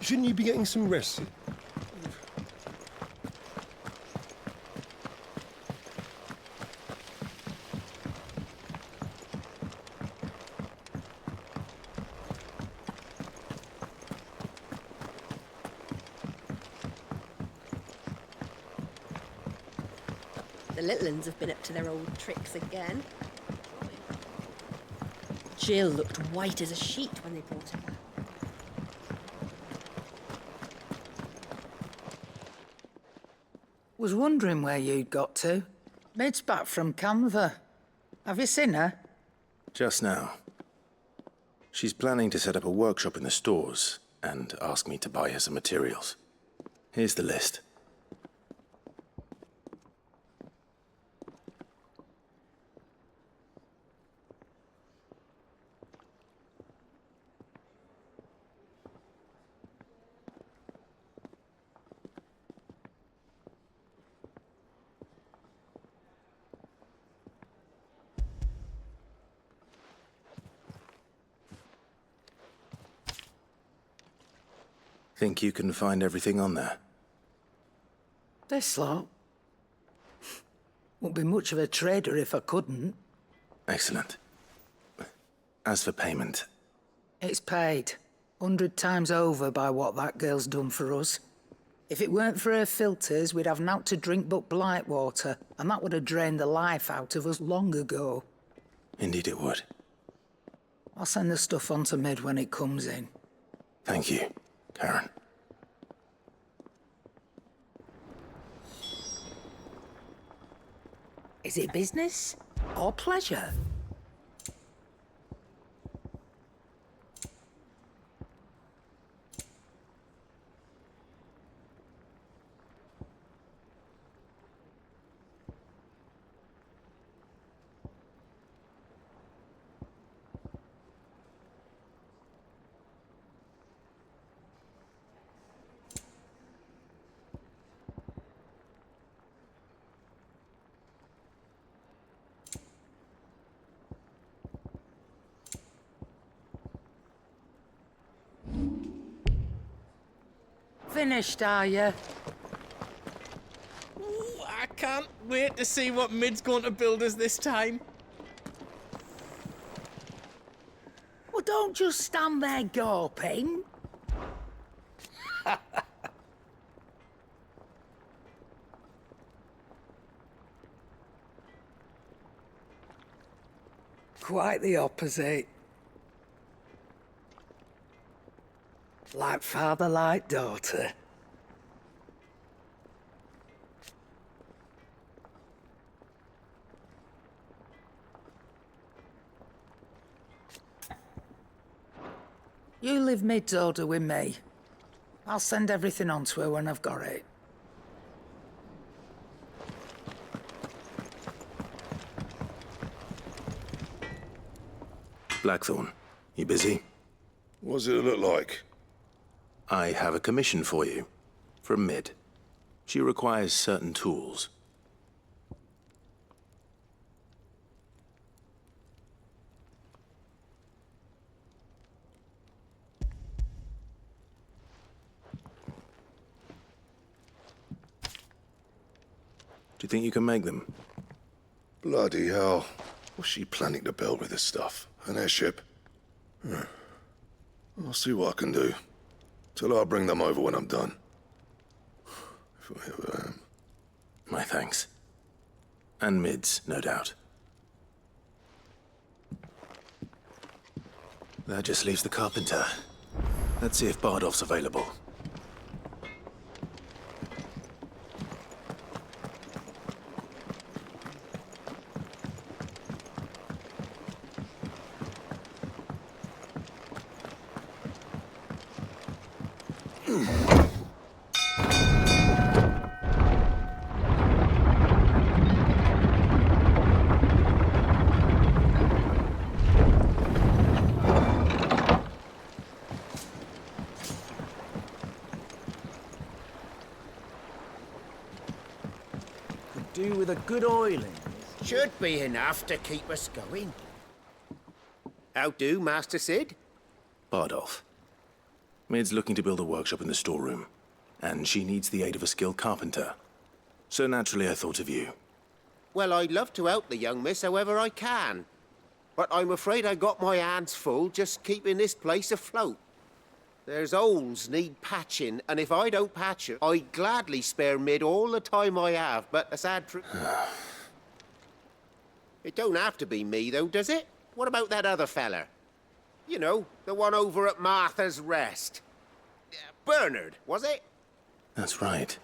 Shouldn't you be getting some rest? The little uns have been up to their old tricks again. Jill looked white as a sheet when they brought her back. Was wondering where you'd got to. Mid's back from Canva. Have you seen her? Just now. She's planning to set up a workshop in the stores and ask me to buy her some materials. Here's the list. Think you can find everything on there? This lot? Wouldn't be much of a trader if I couldn't. Excellent. As for payment... It's paid. 100 times over by what that girl's done for us. If it weren't for her filters, we'd have naught to drink but blight water, and that would have drained the life out of us long ago. Indeed it would. I'll send the stuff on to Mid when it comes in. Thank you, Karen. Is it business or pleasure? Finished, are you? Ooh, I can't wait to see what Mid's going to build us this time. Well, don't just stand there gawping. Quite the opposite. Like father, like daughter. You leave Mid's order with me. I'll send everything on to her when I've got it. Blackthorn, you busy? What does it look like? I have a commission for you. From Mid. She requires certain tools. Do you think you can make them? Bloody hell. What's she planning to build with this stuff? An airship? I'll see what I can do. Tell her I'll bring them over when I'm done. If I ever am. My thanks. And Mid's, no doubt. That just leaves the carpenter. Let's see if Bardolph's available. Do with a good oiling. Should be enough to keep us going. How do, Master Sid? Bardolph. Mid's looking to build a workshop in the storeroom, and she needs the aid of a skilled carpenter. So naturally I thought of you. Well, I'd love to help the young miss however I can. But I'm afraid I got my hands full just keeping this place afloat. There's holes need patching, and if I don't patch it, I'd gladly spare Mid all the time I have, but a sad truth... It don't have to be me, though, does it? What about that other fella? You know, the one over at Martha's Rest. Bernard, was it? That's right.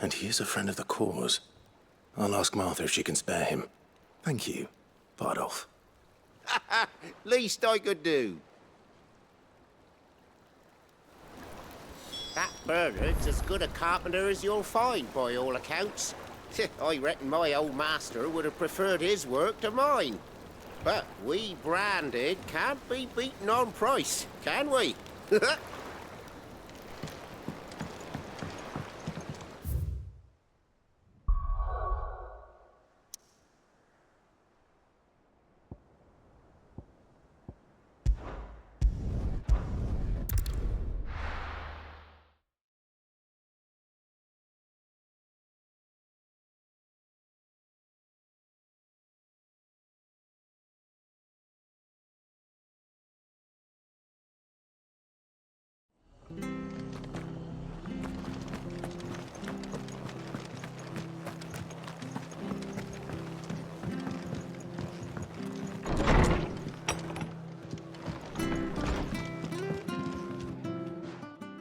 And he is a friend of the cause. I'll ask Martha if she can spare him. Thank you, Bardolph. Least I could do. That Bernard's as good a carpenter as you'll find, by all accounts. I reckon my old master would have preferred his work to mine. But we branded can't be beaten on price, can we?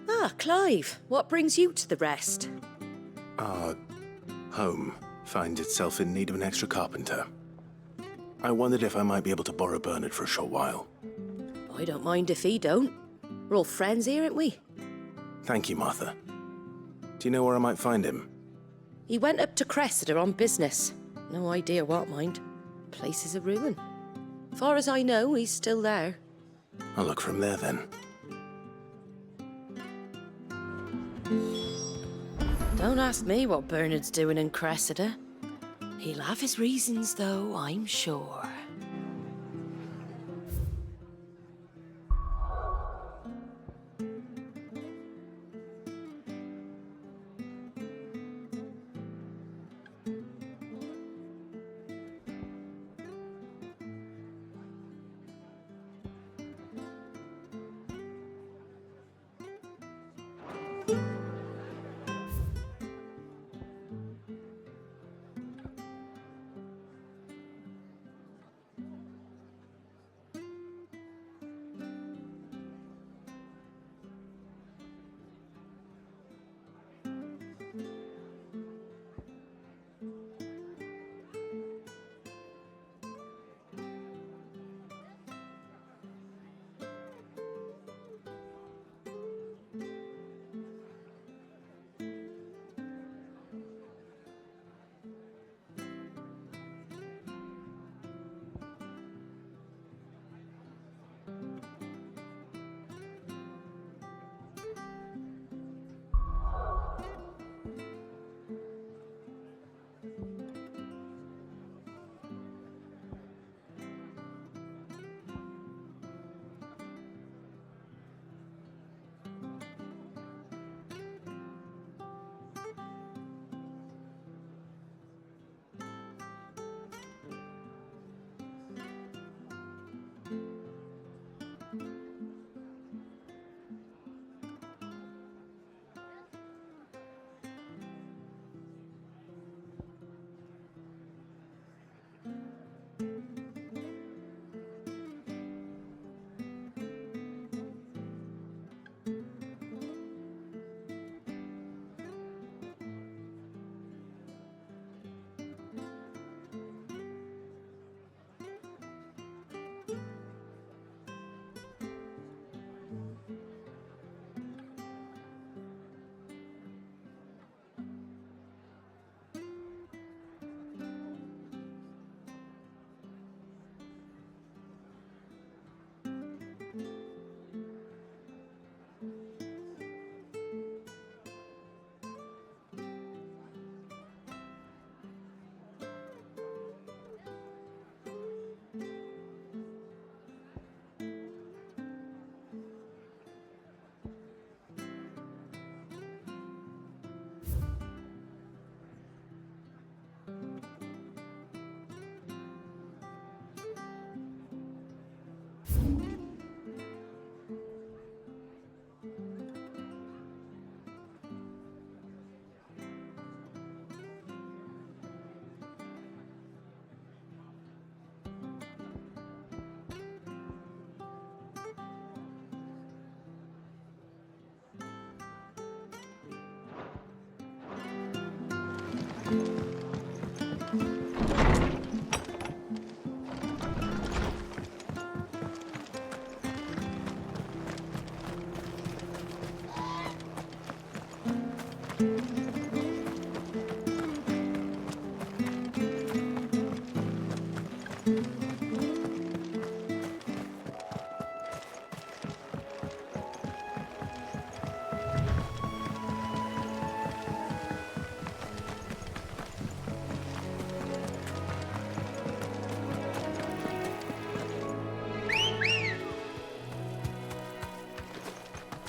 Ah, Clive, what brings you to the Rest? Our home finds itself in need of an extra carpenter. I wondered if I might be able to borrow Bernard for a short while. I don't mind if he don't. We're all friends here, aren't we? Thank you, Martha. Do you know where I might find him? He went up to Cressida on business. No idea what, mind. Place is a ruin. Far as I know, he's still there. I'll look from there then. Don't ask me what Bernard's doing in Cressida. He'll have his reasons, though, I'm sure.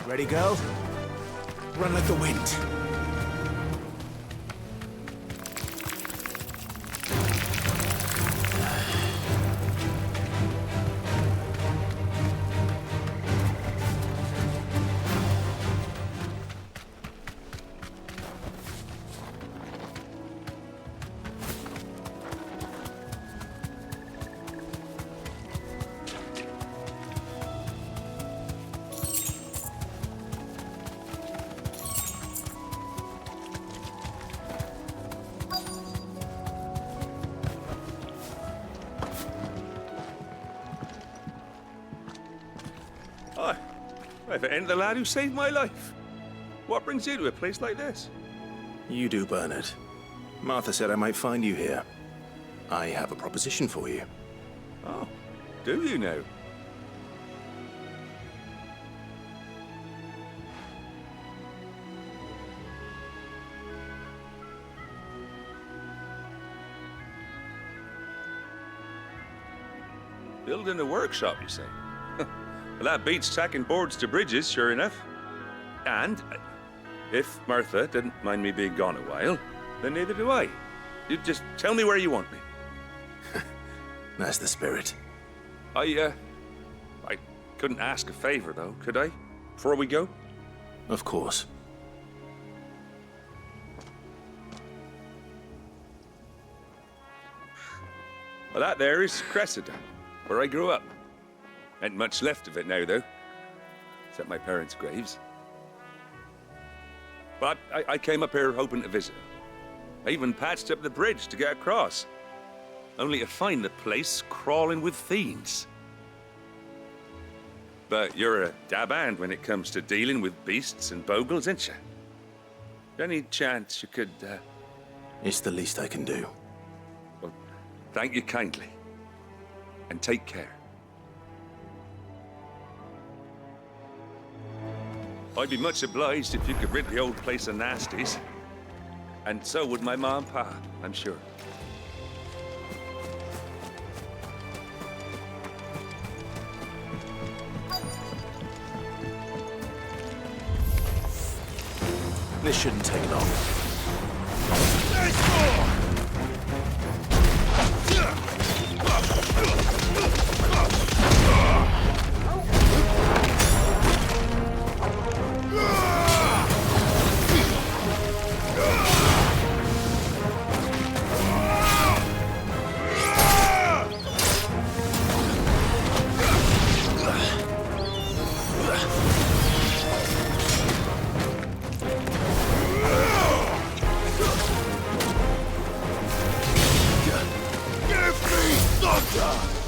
Ready, girl? Run like the wind. Hi. If it ain't the lad who saved my life. What brings you to a place like this? You do, Bernard. Martha said I might find you here. I have a proposition for you. Oh, do you now? Building a workshop, you say? Well, that beats tacking boards to bridges, sure enough. And if Martha didn't mind me being gone a while, then neither do I. You just tell me where you want me. That's the spirit. I couldn't ask a favor, though, could I? Before we go? Of course. Well, that there is Cressida, where I grew up. Ain't much left of it now, though. Except my parents' graves. But I came up here hoping to visit. I even patched up the bridge to get across. Only to find the place crawling with fiends. But you're a dab hand when it comes to dealing with beasts and bogles, ain't you? Any chance you could, It's the least I can do. Well, thank you kindly. And take care. I'd be much obliged if you could rid the old place of nasties. And so would my ma and pa, I'm sure. This shouldn't take long. Give me thunder!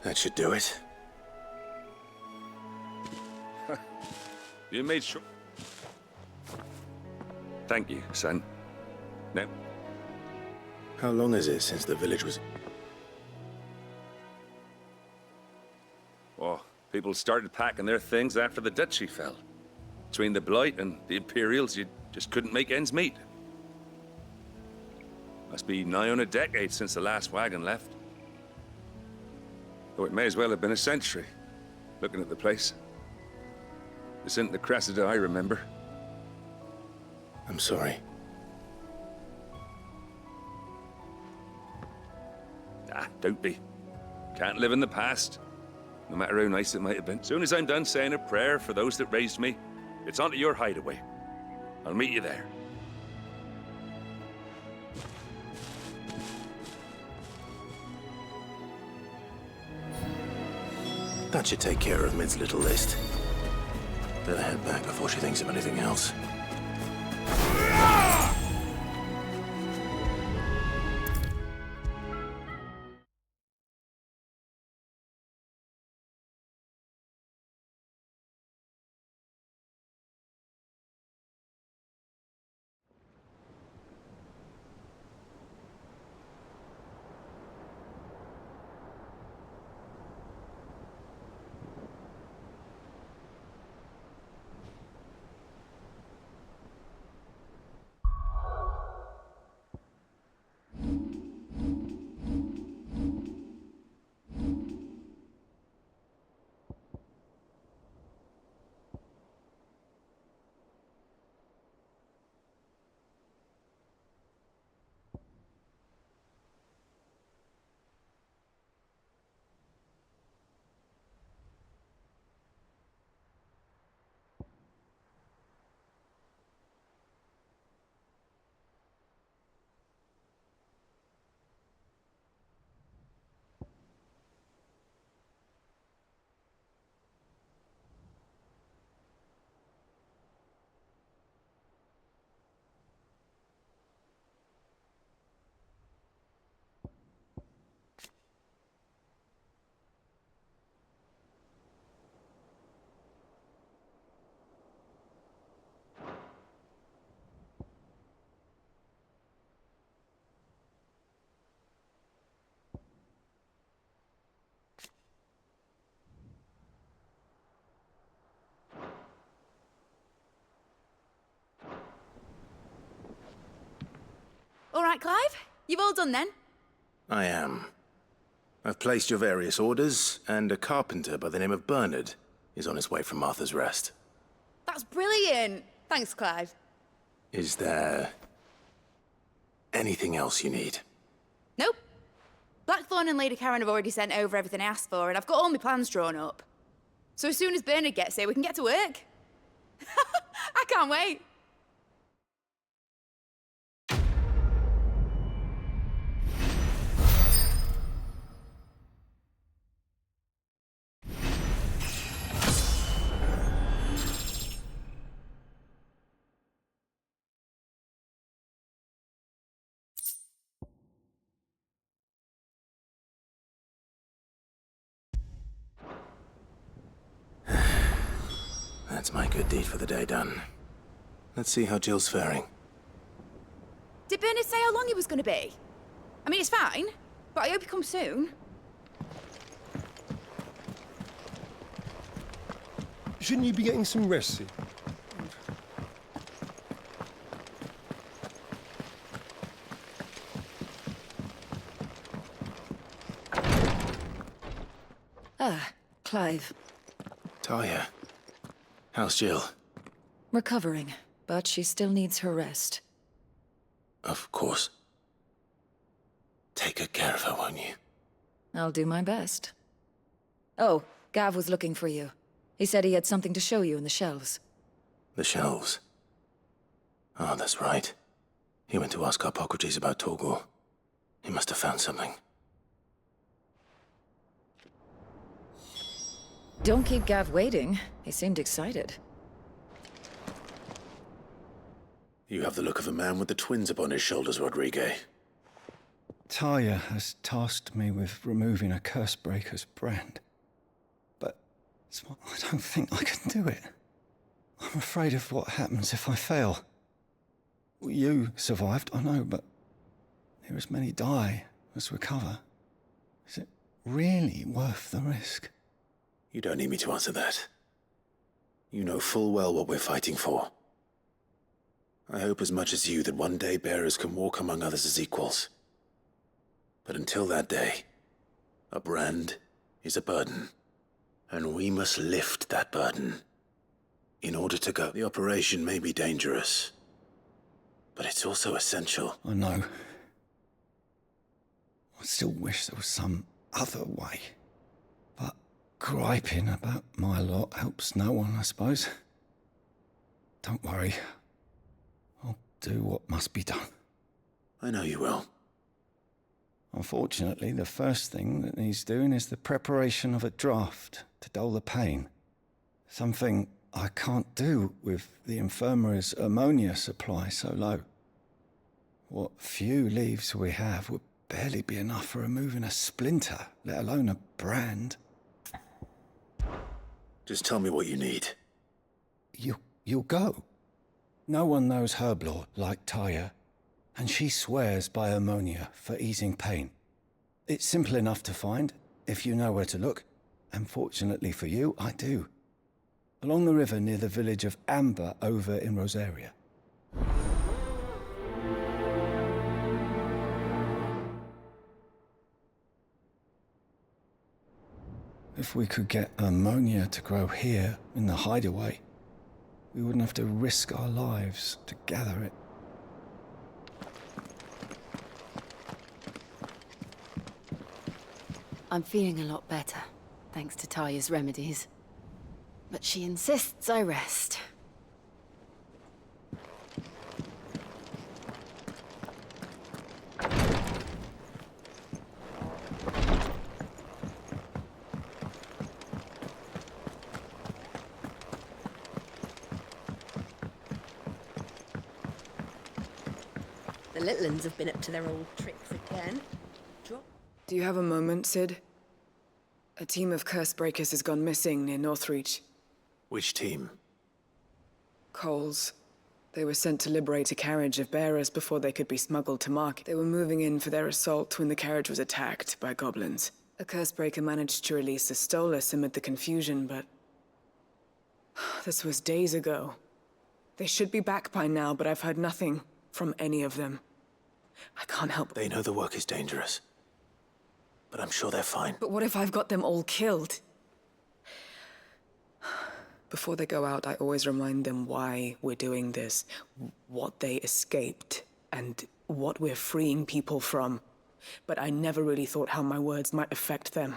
That should do it. You made sure. Thank you, son. Now, How long is it since the village was... oh, people started packing their things after the duchy fell. Between the Blight and the Imperials, you just couldn't make ends meet. Must be nigh on a decade since the last wagon left. Though it may as well have been a century, looking at the place. This isn't the Cressida I remember. I'm sorry. Ah, don't be. Can't live in the past, no matter how nice it might have been. Soon as I'm done saying a prayer for those that raised me, it's onto your hideaway. I'll meet you there. That should take care of Mid's little list. Better head back before she thinks of anything else. All right, Clive? You've all done then? I am. I've placed your various orders, and a carpenter by the name of Bernard is on his way from Martha's Rest. That's brilliant. Thanks, Clive. Is there... anything else you need? Nope. Blackthorn and Lady Karen have already sent over everything I asked for, and I've got all my plans drawn up. So as soon as Bernard gets here, we can get to work. I can't wait. That's my good deed for the day done. Let's see how Jill's faring. Did Bernard say how long he was going to be? I mean, it's fine, but I hope he comes soon. Shouldn't you be getting some rest soon? Ah, Clive. Talia, how's Jill? Recovering, but she still needs her rest. Of course. Take good care of her, won't you? I'll do my best. Oh, Gav was looking for you. He said he had something to show you in the shelves. The shelves? Oh, that's right. He went to ask Harpocrates about Torgor. He must have found something. Don't keep Gav waiting. He seemed excited. You have the look of a man with the twins upon his shoulders, Rodrigue. Taya has tasked me with removing a Cursebreaker's brand. But I don't think I can do it. I'm afraid of what happens if I fail. You survived, I know, but near as many die as recover. Is it really worth the risk? You don't need me to answer that. You know full well what we're fighting for. I hope as much as you that one day bearers can walk among others as equals. But until that day, a brand is a burden, and we must lift that burden. In order to go, the operation may be dangerous, but it's also essential. I know. I still wish there was some other way. But griping about my lot helps no one, I suppose. Don't worry. I'll do what must be done. I know you will. Unfortunately, the first thing that needs doing is the preparation of a draft to dull the pain. Something I can't do with the infirmary's ammonia supply so low. What few leaves we have would barely be enough for removing a splinter, let alone a brand. Just tell me what you need. You'll go. No one knows herb lore like Taya, and she swears by ammonia for easing pain. It's simple enough to find, if you know where to look, and fortunately for you, I do. Along the river near the village of Amber over in Rosaria. If we could get ammonia to grow here in the hideaway, we wouldn't have to risk our lives to gather it. I'm feeling a lot better, thanks to Taya's remedies. But she insists I rest. The little uns have been up to their old tricks again. Do you have a moment, Sid? A team of Cursebreakers has gone missing near Northreach. Which team? Coles. They were sent to liberate a carriage of bearers before they could be smuggled to market. They were moving in for their assault when the carriage was attacked by goblins. A Cursebreaker managed to release a Stolas amid the confusion, but... this was days ago. They should be back by now, but I've heard nothing from any of them. I can't help... They know the work is dangerous. But I'm sure they're fine. But what if I've got them all killed? Before they go out, I always remind them why we're doing this, what they escaped, and what we're freeing people from. But I never really thought how my words might affect them.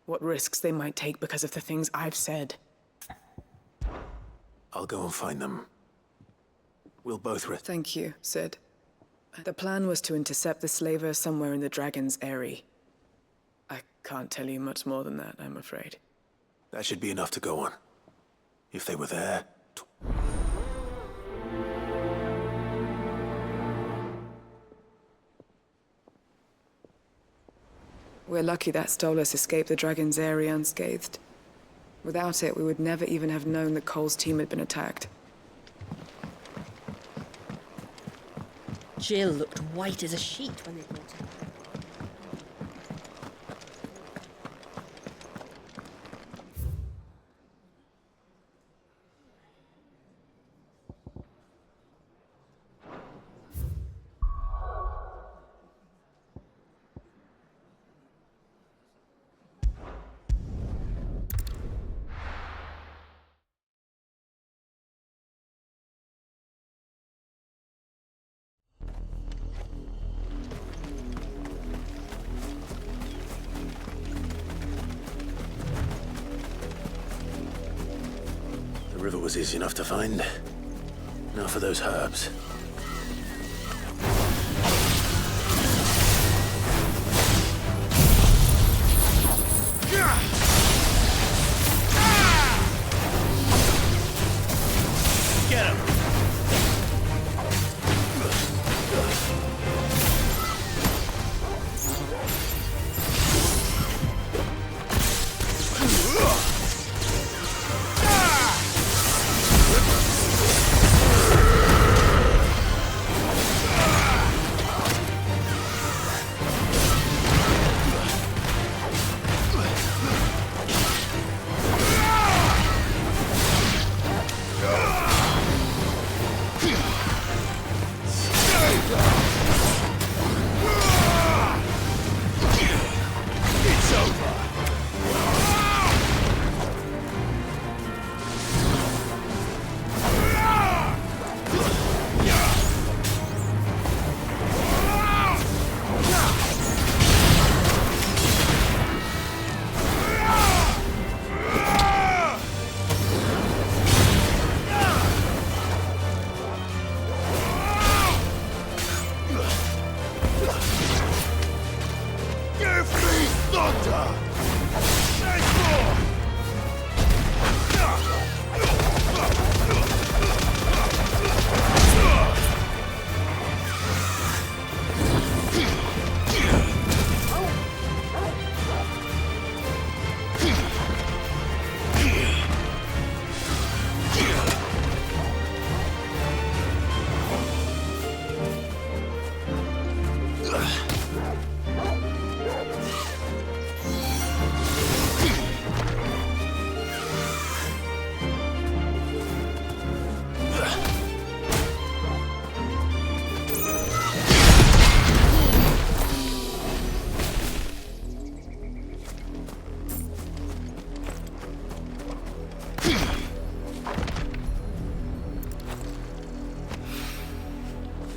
What risks they might take because of the things I've said. I'll go and find them. We'll both risk. Thank you, Sid. The plan was to intercept the slaver somewhere in the Dragon's Eyrie. I can't tell you much more than that, I'm afraid. That should be enough to go on. If they were there... We're lucky that Stolas escaped the Dragon's Eyrie unscathed. Without it, we would never even have known that Cole's team had been attacked. Jill looked white as a sheet when they brought her. The river was easy enough to find. Now for those herbs. Get him!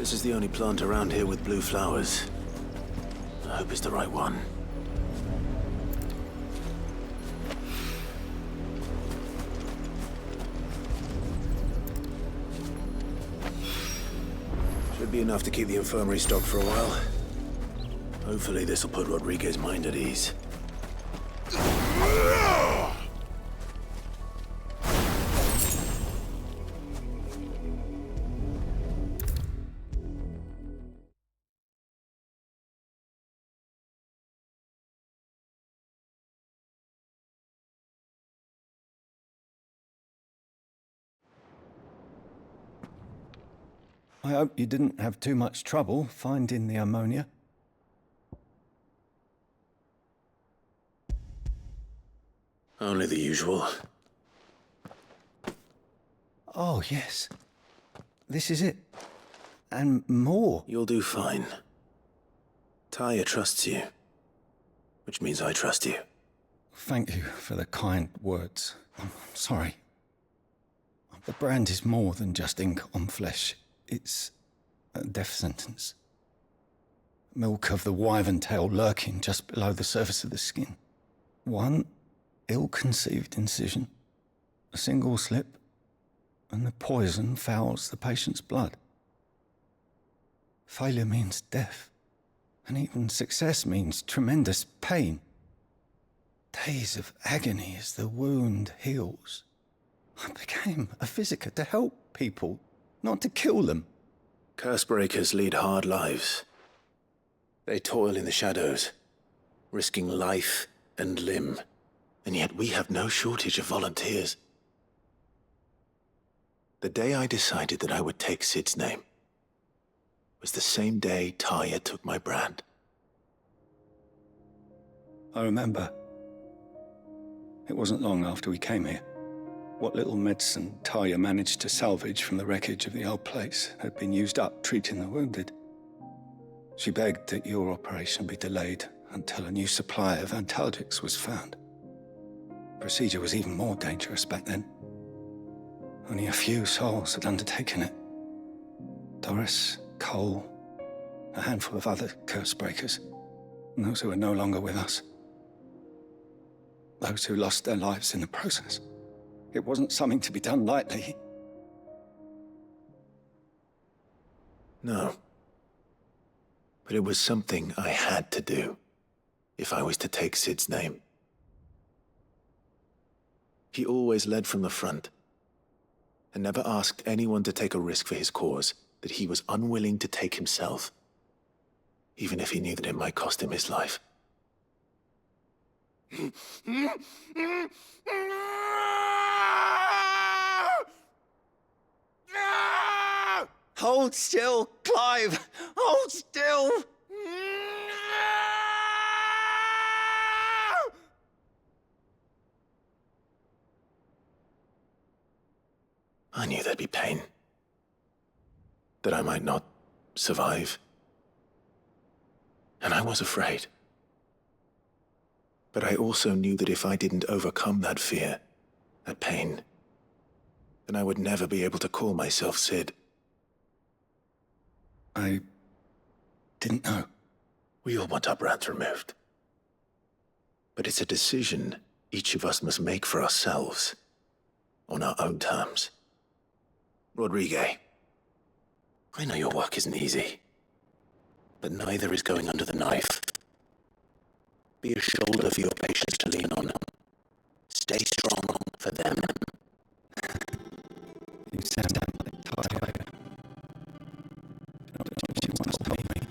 This is the only plant around here with blue flowers. I hope it's the right one. Should be enough to keep the infirmary stocked for a while. Hopefully this will put Rodriguez's mind at ease. I hope you didn't have too much trouble finding the ammonia. Only the usual. Oh, yes. This is it. And more. You'll do fine. Taya trusts you. Which means I trust you. Thank you for the kind words. I'm sorry. The brand is more than just ink on flesh. It's a death sentence. Milk of the wyvern tail lurking just below the surface of the skin. One ill-conceived incision, a single slip, and the poison fouls the patient's blood. Failure means death, and even success means tremendous pain. Days of agony as the wound heals. I became a physiker to help people, not to kill them. Cursebreakers lead hard lives. They toil in the shadows, risking life and limb. And yet we have no shortage of volunteers. The day I decided that I would take Sid's name was the same day Taya took my brand. I remember. It wasn't long after we came here. What little medicine Taya managed to salvage from the wreckage of the old place had been used up treating the wounded. She begged that your operation be delayed until a new supply of antalgics was found. Procedure was even more dangerous back then. Only a few souls had undertaken it. Doris, Cole, a handful of other cursebreakers, and those who are no longer with us. Those who lost their lives in the process. It wasn't something to be done lightly. No. But it was something I had to do, if I was to take Sid's name. He always led from the front, and never asked anyone to take a risk for his cause that he was unwilling to take himself, even if he knew that it might cost him his life. Hold still, Clive! Hold still! I knew there'd be pain. That I might not survive. And I was afraid. But I also knew that if I didn't overcome that fear, that pain, then I would never be able to call myself Sid. I didn't know. We all want our brands removed. But it's a decision each of us must make for ourselves, on our own terms. Rodriguez, I know your work isn't easy, but neither is going under the knife. Be a shoulder for your patients to lean on. Stay strong for them. You sound like tired. She wants to help me.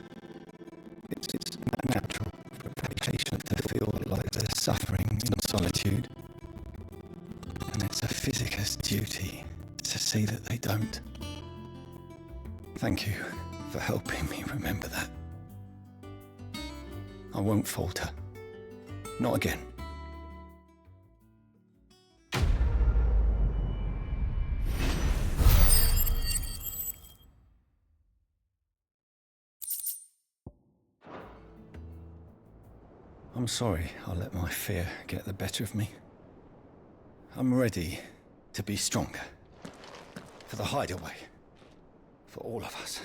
It's natural for a patient to feel like they're suffering in solitude. And it's a physicist's duty to see that they don't. Thank you for helping me remember that. I won't falter. Not again. I'm sorry I let my fear get the better of me. I'm ready to be stronger. For the hideaway. For all of us.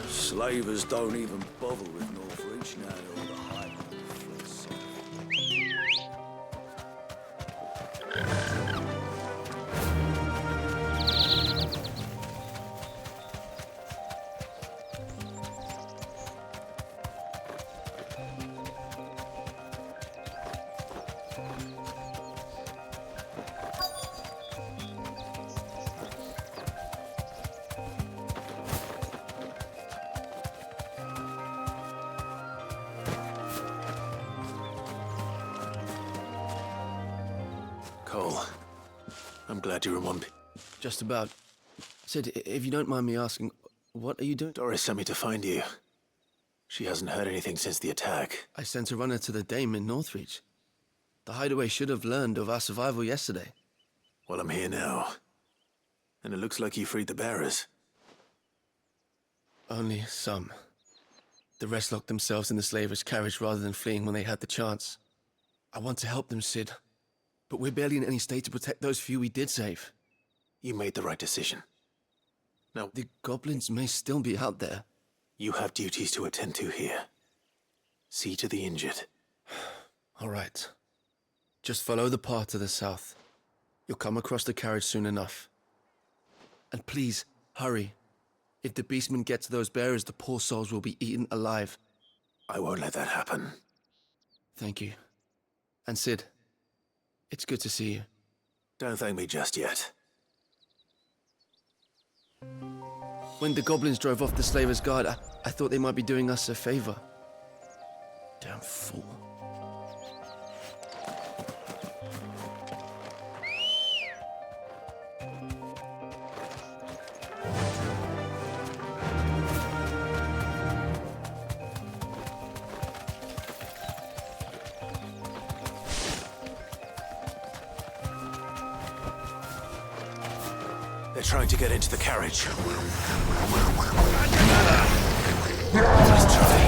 Slavers don't even bother with Northreach now they're on the high first sight. Cole, I'm glad you're in one piece. Just about. Sid, if you don't mind me asking, what are you doing? Doris sent me to find you. She hasn't heard anything since the attack. I sent a runner to the Dame in Northreach. The hideaway should have learned of our survival yesterday. Well, I'm here now. And it looks like you freed the bearers. Only some. The rest locked themselves in the slavers' carriage rather than fleeing when they had the chance. I want to help them, Sid. But we're barely in any state to protect those few we did save. You made the right decision. Now, the goblins may still be out there. You have duties to attend to here. See to the injured. All right. Just follow the path to the south. You'll come across the carriage soon enough. And please, hurry. If the beastmen get to those bearers, the poor souls will be eaten alive. I won't let that happen. Thank you. And Sid, it's good to see you. Don't thank me just yet. When the goblins drove off the slavers' guard, I thought they might be doing us a favor. Damn fool. They're trying to get into the carriage. Let's try.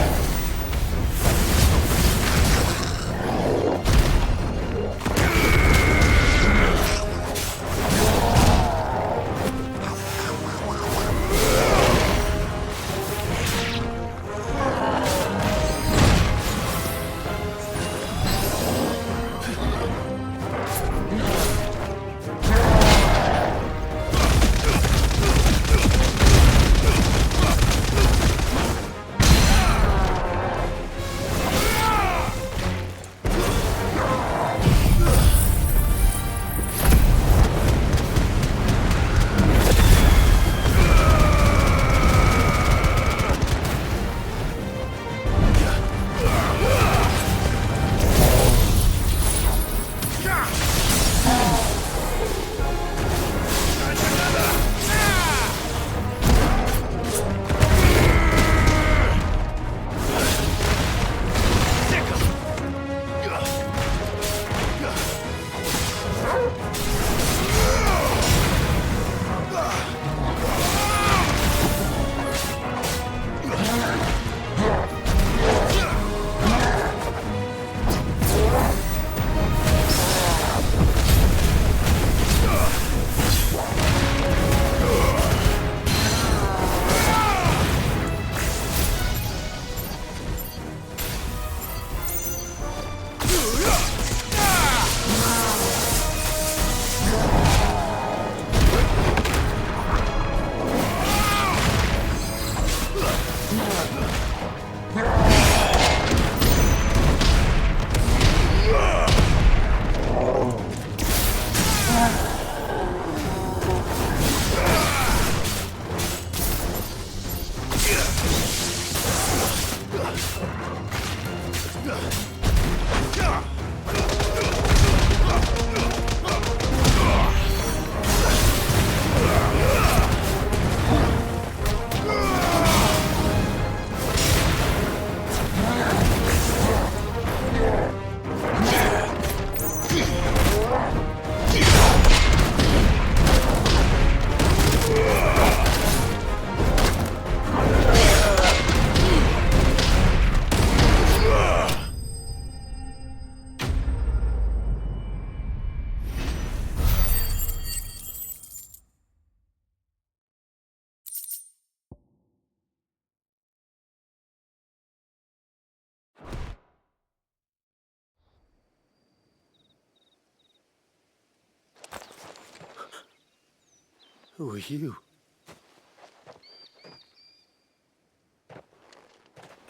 Who are you?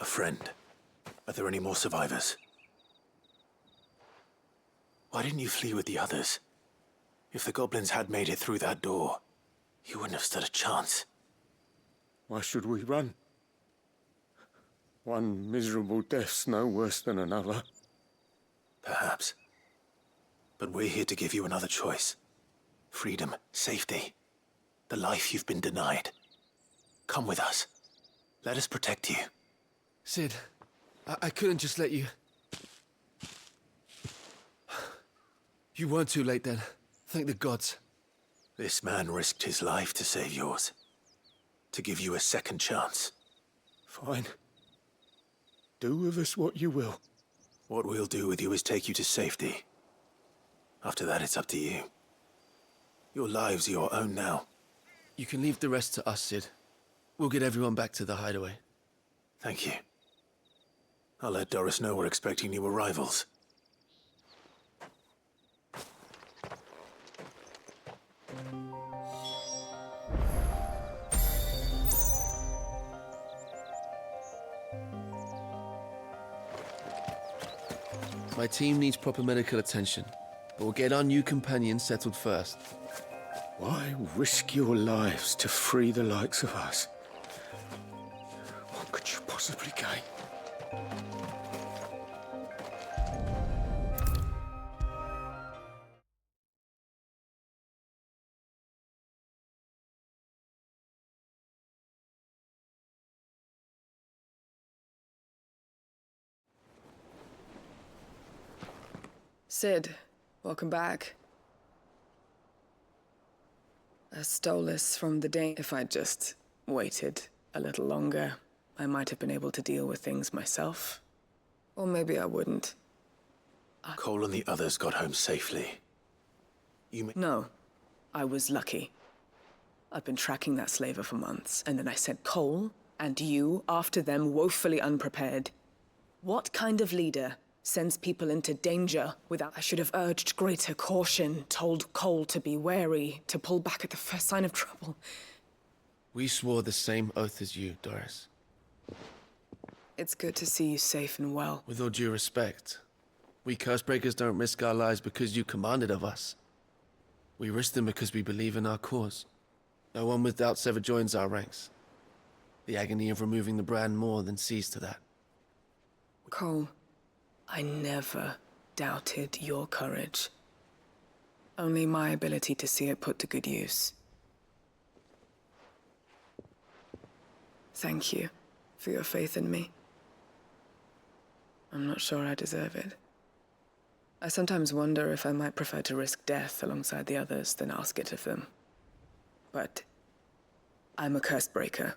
A friend. Are there any more survivors? Why didn't you flee with the others? If the goblins had made it through that door, you wouldn't have stood a chance. Why should we run? One miserable death's no worse than another. Perhaps. But we're here to give you another choice. Freedom, safety, the life you've been denied. Come with us. Let us protect you. Sid, I couldn't just let you... You weren't too late then. Thank the gods. This man risked his life to save yours. To give you a second chance. Fine. Do with us what you will. What we'll do with you is take you to safety. After that, it's up to you. Your lives are your own now. You can leave the rest to us, Sid. We'll get everyone back to the hideaway. Thank you. I'll let Doris know we're expecting new arrivals. My team needs proper medical attention, but we'll get our new companion settled first. Why risk your lives to free the likes of us? What could you possibly gain? Sid, welcome back. I stole this from the day. If I'd just waited a little longer, I might have been able to deal with things myself. Or maybe I wouldn't. Cole and the others got home safely. No, I was lucky. I've been tracking that slaver for months, and then I sent Cole and you after them, woefully unprepared. What kind of leader sends people into danger without... I should have urged greater caution, told Cole to be wary, to pull back at the first sign of trouble. We swore the same oath as you, Doris. It's good to see you safe and well. With all due respect, we Cursebreakers don't risk our lives because you commanded of us. We risk them because we believe in our cause. No one with doubts ever joins our ranks. The agony of removing the brand more than sees to that. Cole, I never doubted your courage. Only my ability to see it put to good use. Thank you for your faith in me. I'm not sure I deserve it. I sometimes wonder if I might prefer to risk death alongside the others than ask it of them. But I'm a Cursebreaker.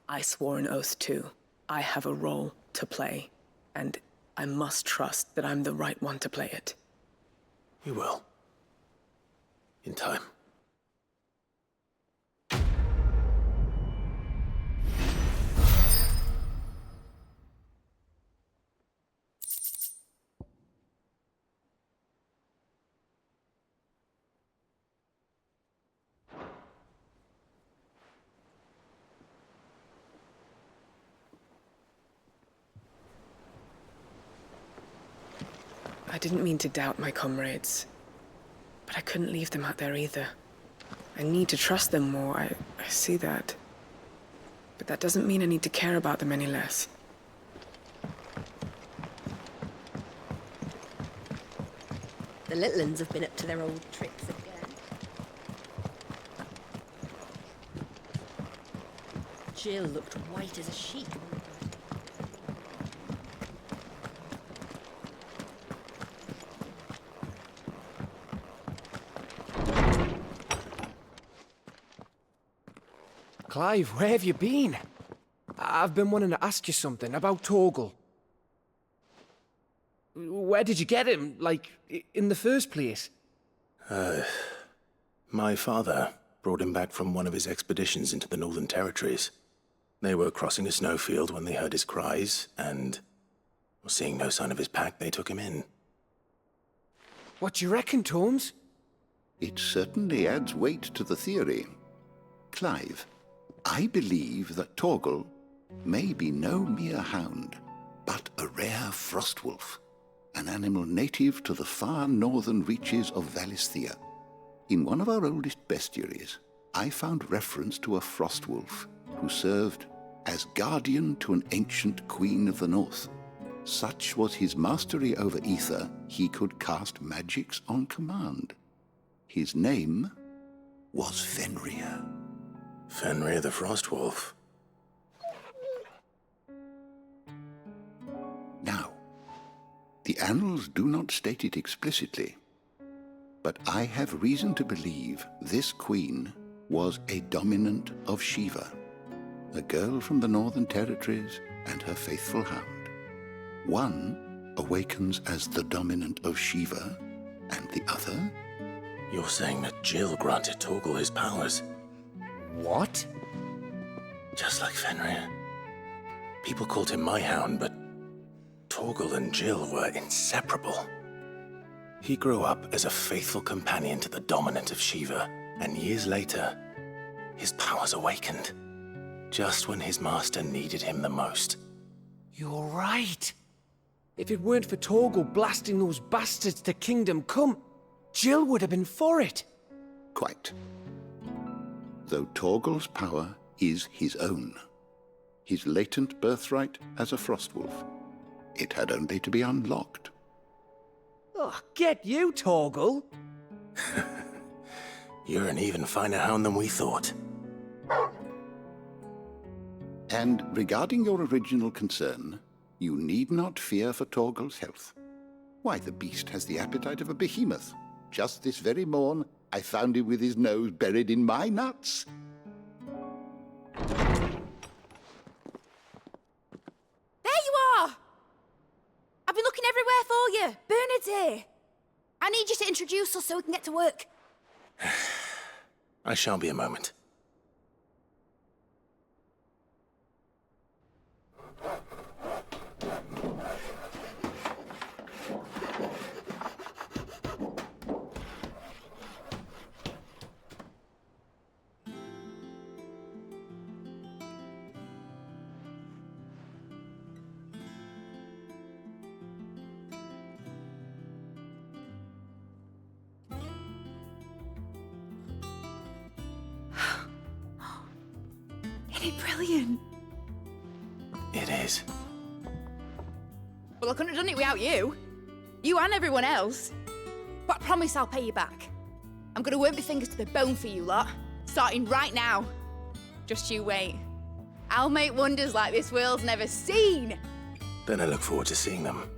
I swore an oath too. I have a role to play, and I must trust that I'm the right one to play it. You will. In time. I didn't mean to doubt my comrades, but I couldn't leave them out there either. I need to trust them more, I see that. But that doesn't mean I need to care about them any less. The little uns have been up to their old tricks again. Jill looked white as a sheet. Clive, where have you been? I've been wanting to ask you something about Torgal. Where did you get him, like, in the first place? My father brought him back from one of his expeditions into the Northern Territories. They were crossing a snowfield when they heard his cries, and, seeing no sign of his pack, they took him in. What do you reckon, Tomes? It certainly adds weight to the theory. Clive, I believe that Torgal may be no mere hound, but a rare frostwolf, an animal native to the far northern reaches of Valisthea. In one of our oldest bestiaries, I found reference to a frostwolf who served as guardian to an ancient queen of the north. Such was his mastery over ether, he could cast magics on command. His name was Fenrir. Fenrir the Frostwolf. Now, the annals do not state it explicitly, but I have reason to believe this queen was a dominant of Shiva, a girl from the Northern Territories and her faithful hound. One awakens as the dominant of Shiva, and the other... You're saying that Jill granted Torgal his powers? What? Just like Fenrir. People called him my hound, but Torgal and Jill were inseparable. He grew up as a faithful companion to the dominant of Shiva, and years later, his powers awakened, just when his master needed him the most. You're right. If it weren't for Torgal blasting those bastards to Kingdom Come, Jill would have been for it. Quite. Though Torgal's power is his own, his latent birthright as a Frostwolf. It had only to be unlocked. Oh, get you, Torgal! You're an even finer hound than we thought. And regarding your original concern, you need not fear for Torgal's health. Why, the beast has the appetite of a behemoth. Just this very morn, I found him with his nose buried in my nuts. There you are! I've been looking everywhere for you. Bernard's here. I need you to introduce us so we can get to work. I shan't be a moment. Isn't it brilliant? It is. Well, I couldn't have done it without you. You and everyone else. But I promise I'll pay you back. I'm gonna work my fingers to the bone for you lot, starting right now. Just you wait. I'll make wonders like this world's never seen. Then I look forward to seeing them.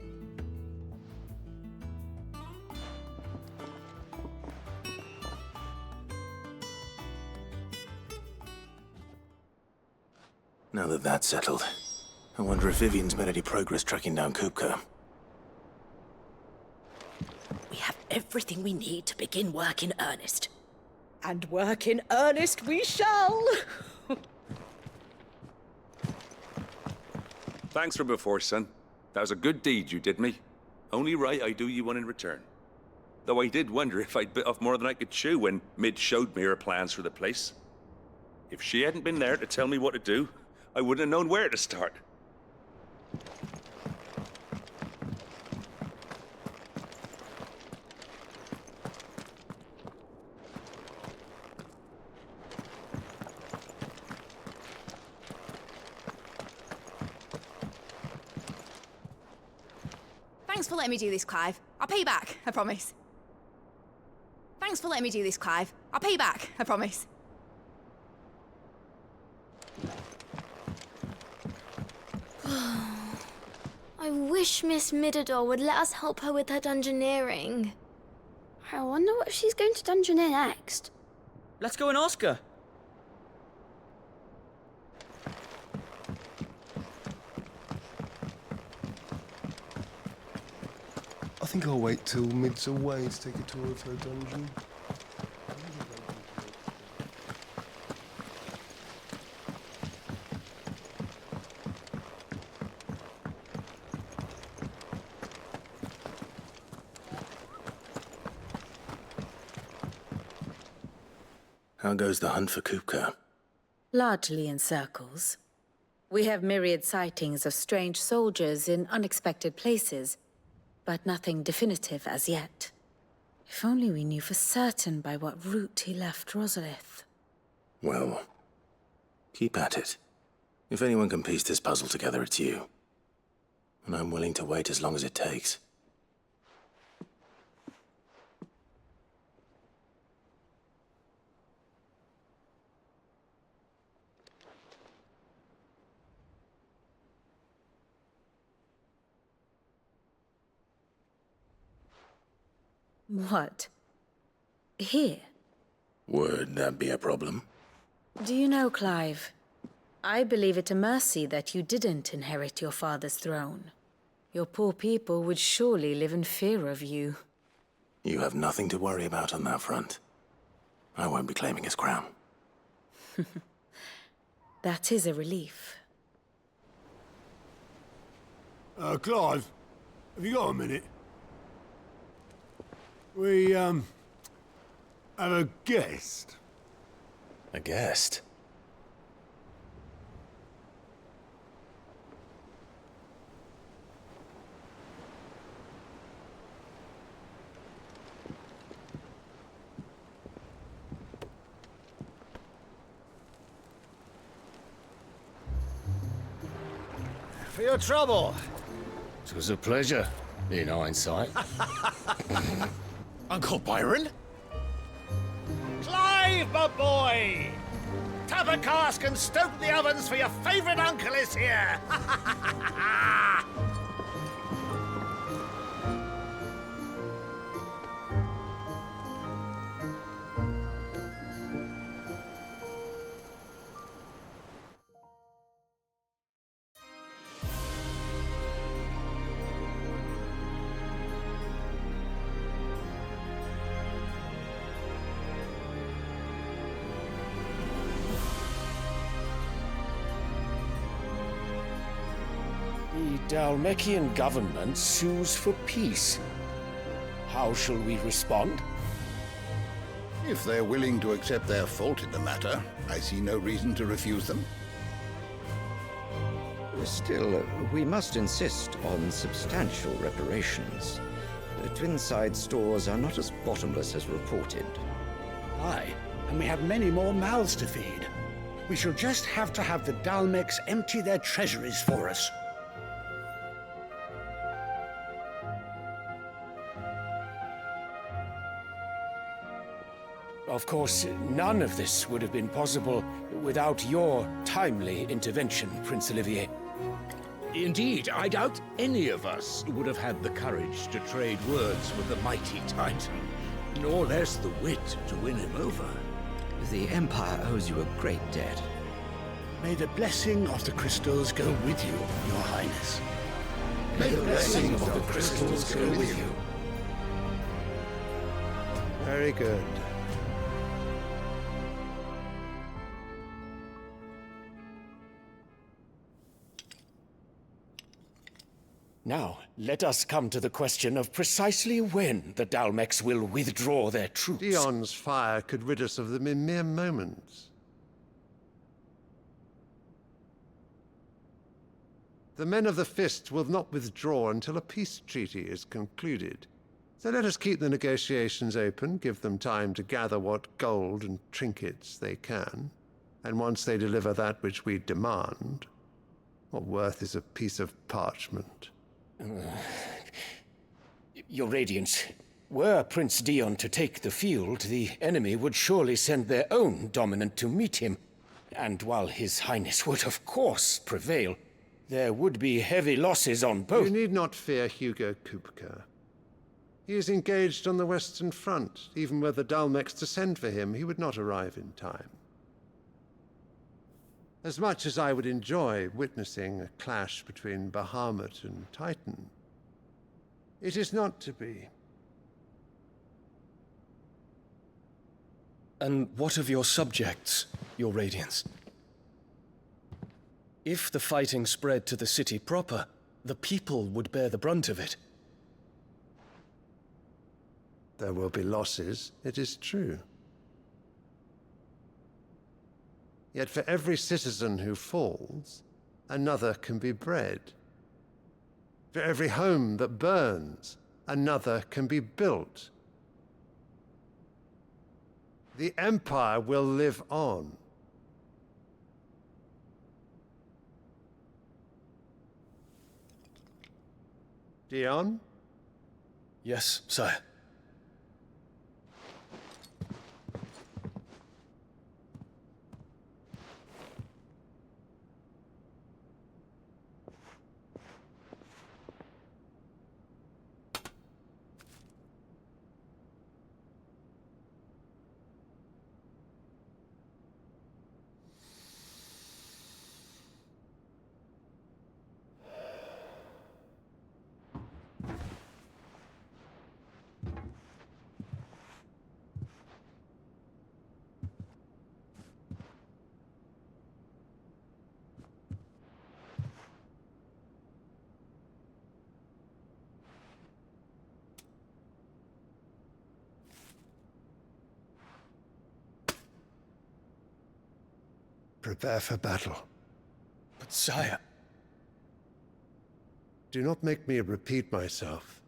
Now that that's settled, I wonder if Vivian's made any progress tracking down Kupka. We have everything we need to begin work in earnest. And work in earnest we shall! Thanks for before, son. That was a good deed you did me. Only right I do you one in return. Though I did wonder if I'd bit off more than I could chew when Mid showed me her plans for the place. If she hadn't been there to tell me what to do, I wouldn't have known where to start. Thanks for letting me do this, Clive. I'll pay you back, I promise. Thanks for letting me do this, Clive. I'll pay you back, I promise. I wish Miss Midador would let us help her with her dungeoneering. I wonder what she's going to dungeoneer next. Let's go and ask her. I think I'll wait till Mid's away to take a tour of her dungeon. How goes the hunt for Kupka? Largely in circles. We have myriad sightings of strange soldiers in unexpected places, but nothing definitive as yet. If only we knew for certain by what route he left Rosalith. Well, keep at it. If anyone can piece this puzzle together, it's you. And I'm willing to wait as long as it takes. What? Here? Would that be a problem? Do you know, Clive? I believe it a mercy that you didn't inherit your father's throne. Your poor people would surely live in fear of you. You have nothing to worry about on that front. I won't be claiming his crown. That is a relief. Clive, have you got a minute? We, have a guest. A guest? For your trouble. It was a pleasure, in hindsight. Uncle Byron? Clive, my boy! Tap a cask and stoke the ovens, for your favourite uncle is here! The Dalmekian government sues for peace. How shall we respond? If they're willing to accept their fault in the matter, I see no reason to refuse them. Still, we must insist on substantial reparations. The Twinside stores are not as bottomless as reported. Aye, and we have many more mouths to feed. We shall just have to have the Dalmecs empty their treasuries for us. Of course, none of this would have been possible without your timely intervention, Prince Olivier. Indeed, I doubt any of us would have had the courage to trade words with the mighty Titan, nor less the wit to win him over. The Empire owes you a great debt. May the blessing of the crystals go with you, Your Highness. May the blessing of the crystals go with you. Very good. Now, let us come to the question of precisely when the Dalmecs will withdraw their troops. Dion's fire could rid us of them in mere moments. The men of the Fist will not withdraw until a peace treaty is concluded. So let us keep the negotiations open, give them time to gather what gold and trinkets they can, and once they deliver that which we demand, what worth is a piece of parchment? Your Radiance, were Prince Dion to take the field, the enemy would surely send their own dominant to meet him. And while His Highness would of course prevail, there would be heavy losses on both. You need not fear Hugo Kupka. He is engaged on the Western Front. Even were the Dalmecs to send for him, he would not arrive in time. As much as I would enjoy witnessing a clash between Bahamut and Titan, it is not to be. And what of your subjects, Your Radiance? If the fighting spread to the city proper, the people would bear the brunt of it. There will be losses, it is true. Yet for every citizen who falls, another can be bred. For every home that burns, another can be built. The Empire will live on. Dion? Yes, sire. Prepare for battle. But sire... Do not make me repeat myself.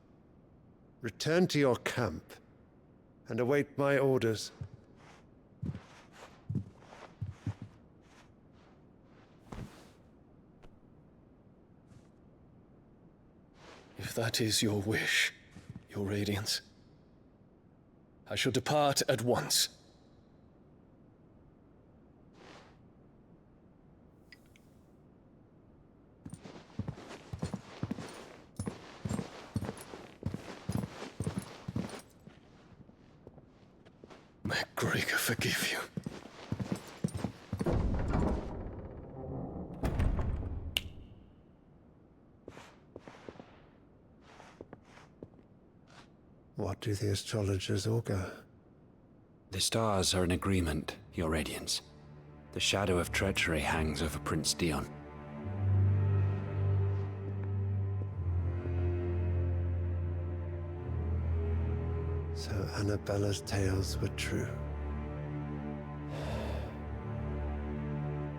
Return to your camp and await my orders. If that is your wish, Your Radiance, I shall depart at once. May Gregor forgive you. What do the astrologers augur? The stars are in agreement, Your Radiance. The shadow of treachery hangs over Prince Dion. So Annabella's tales were true.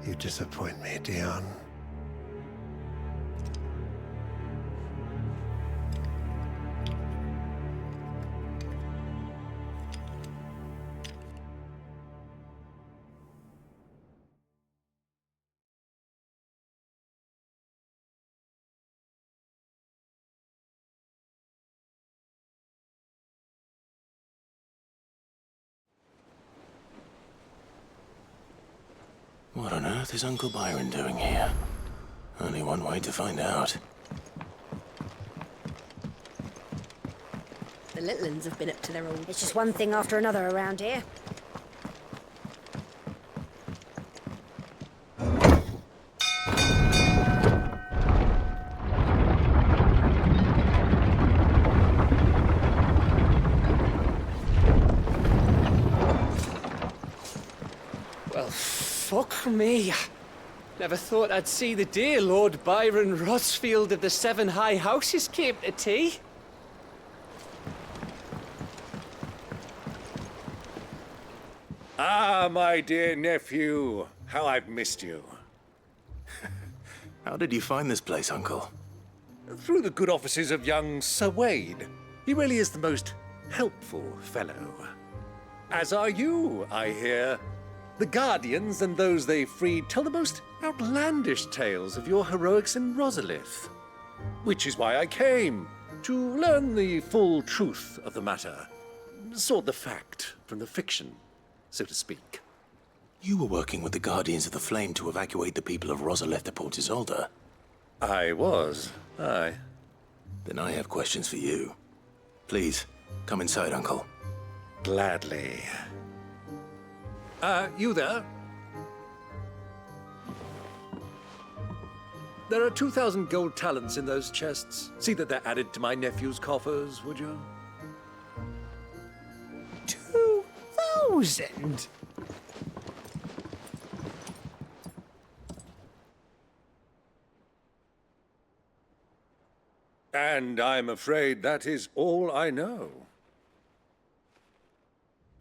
You disappoint me, Dion. What on earth is Uncle Byron doing here? Only one way to find out. The little uns have been up to their old... It's just one thing after another around here. Well, fuck me. Never thought I'd see the day Lord Byron Rosfield of the Seven High Houses came to tea. Ah, my dear nephew. How I've missed you. How did you find this place, Uncle? Through the good offices of young Sir Wade. He really is the most helpful fellow. As are you, I hear. The Guardians and those they freed tell the most outlandish tales of your heroics in Rosalith. Which is why I came, to learn the full truth of the matter. Sort the fact from the fiction, so to speak. You were working with the Guardians of the Flame to evacuate the people of Rosalith to Port Isolde. I was, aye. Then I have questions for you. Please, come inside, Uncle. Gladly. You there? There are 2,000 gold talents in those chests. See that they're added to my nephew's coffers, would you? 2,000? And I'm afraid that is all I know.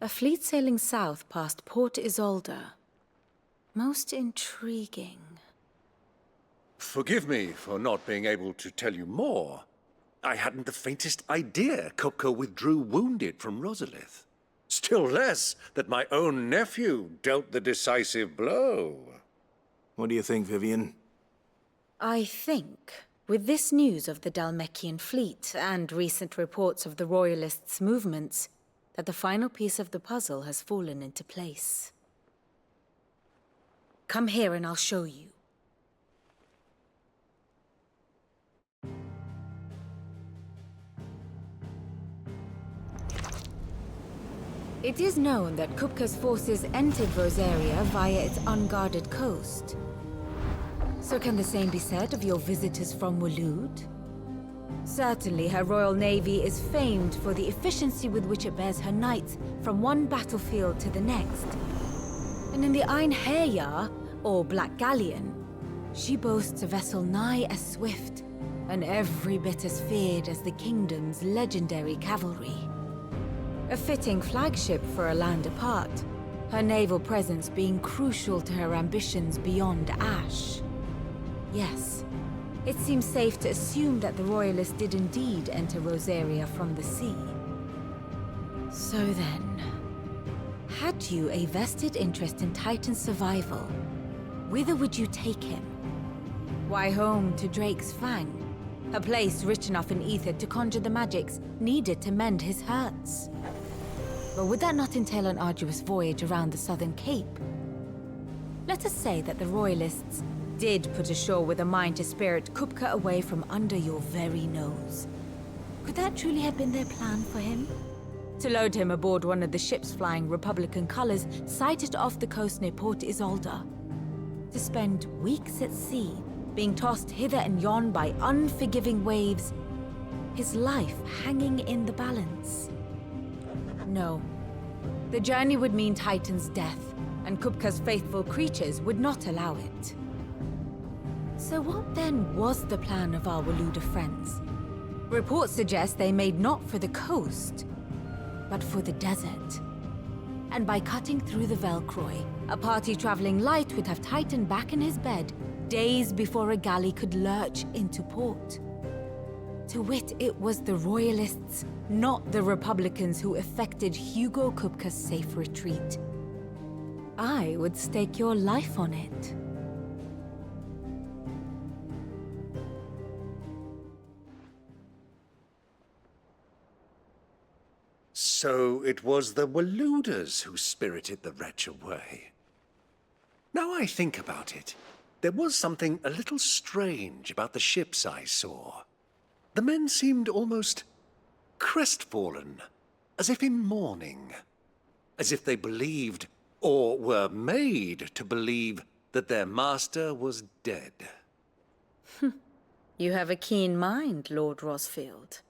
A fleet sailing south past Port Isolde. Most intriguing. Forgive me for not being able to tell you more. I hadn't the faintest idea Kupka withdrew wounded from Rosalith. Still less that my own nephew dealt the decisive blow. What do you think, Vivian? I think, with this news of the Dalmekian fleet and recent reports of the Royalists' movements, that the final piece of the puzzle has fallen into place. Come here and I'll show you. It is known that Kupka's forces entered Rosaria via its unguarded coast. So can the same be said of your visitors from Waloed? Certainly her Royal Navy is famed for the efficiency with which it bears her knights from one battlefield to the next. And in the Einherjar, or Black Galleon, she boasts a vessel nigh as swift and every bit as feared as the kingdom's legendary cavalry. A fitting flagship for a land apart, her naval presence being crucial to her ambitions beyond Ash. Yes, it seems safe to assume that the Royalists did indeed enter Rosaria from the sea. So then, had you a vested interest in Titan's survival, whither would you take him? Why, home to Drake's Fang, a place rich enough in ether to conjure the magics needed to mend his hurts. But would that not entail an arduous voyage around the southern cape? Let us say that the Royalists did put ashore with a mind to spirit Kupka away from under your very nose. Could that truly have been their plan for him? To load him aboard one of the ships flying Republican colors sighted off the coast near Port Isolde? To spend weeks at sea, being tossed hither and yon by unforgiving waves, his life hanging in the balance? No. The journey would mean Titan's death, and Kupka's faithful creatures would not allow it. So what then was the plan of our Waluda friends? Reports suggest they made not for the coast, but for the desert. And by cutting through the Velkroy, a party traveling light would have Titan back in his bed days before a galley could lurch into port. To wit, it was the Royalists, not the Republicans, who effected Hugo Kupka's safe retreat. I would stake your life on it. So it was the Waludas who spirited the wretch away. Now I think about it, there was something a little strange about the ships I saw. The men seemed almost crestfallen, as if in mourning, as if they believed, or were made to believe, that their master was dead. You have a keen mind, Lord Rosfield.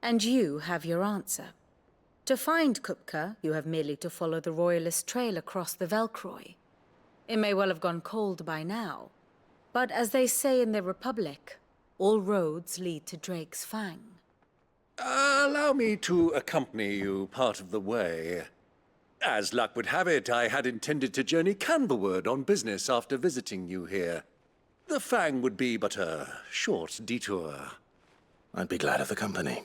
And you have your answer. To find Kupka, you have merely to follow the Royalist trail across the Velkroy. It may well have gone cold by now, but as they say in the Republic, all roads lead to Drake's Fang. Allow me to accompany you part of the way. As luck would have it, I had intended to journey Canberward on business after visiting you here. The Fang would be but a short detour. I'd be glad of the company.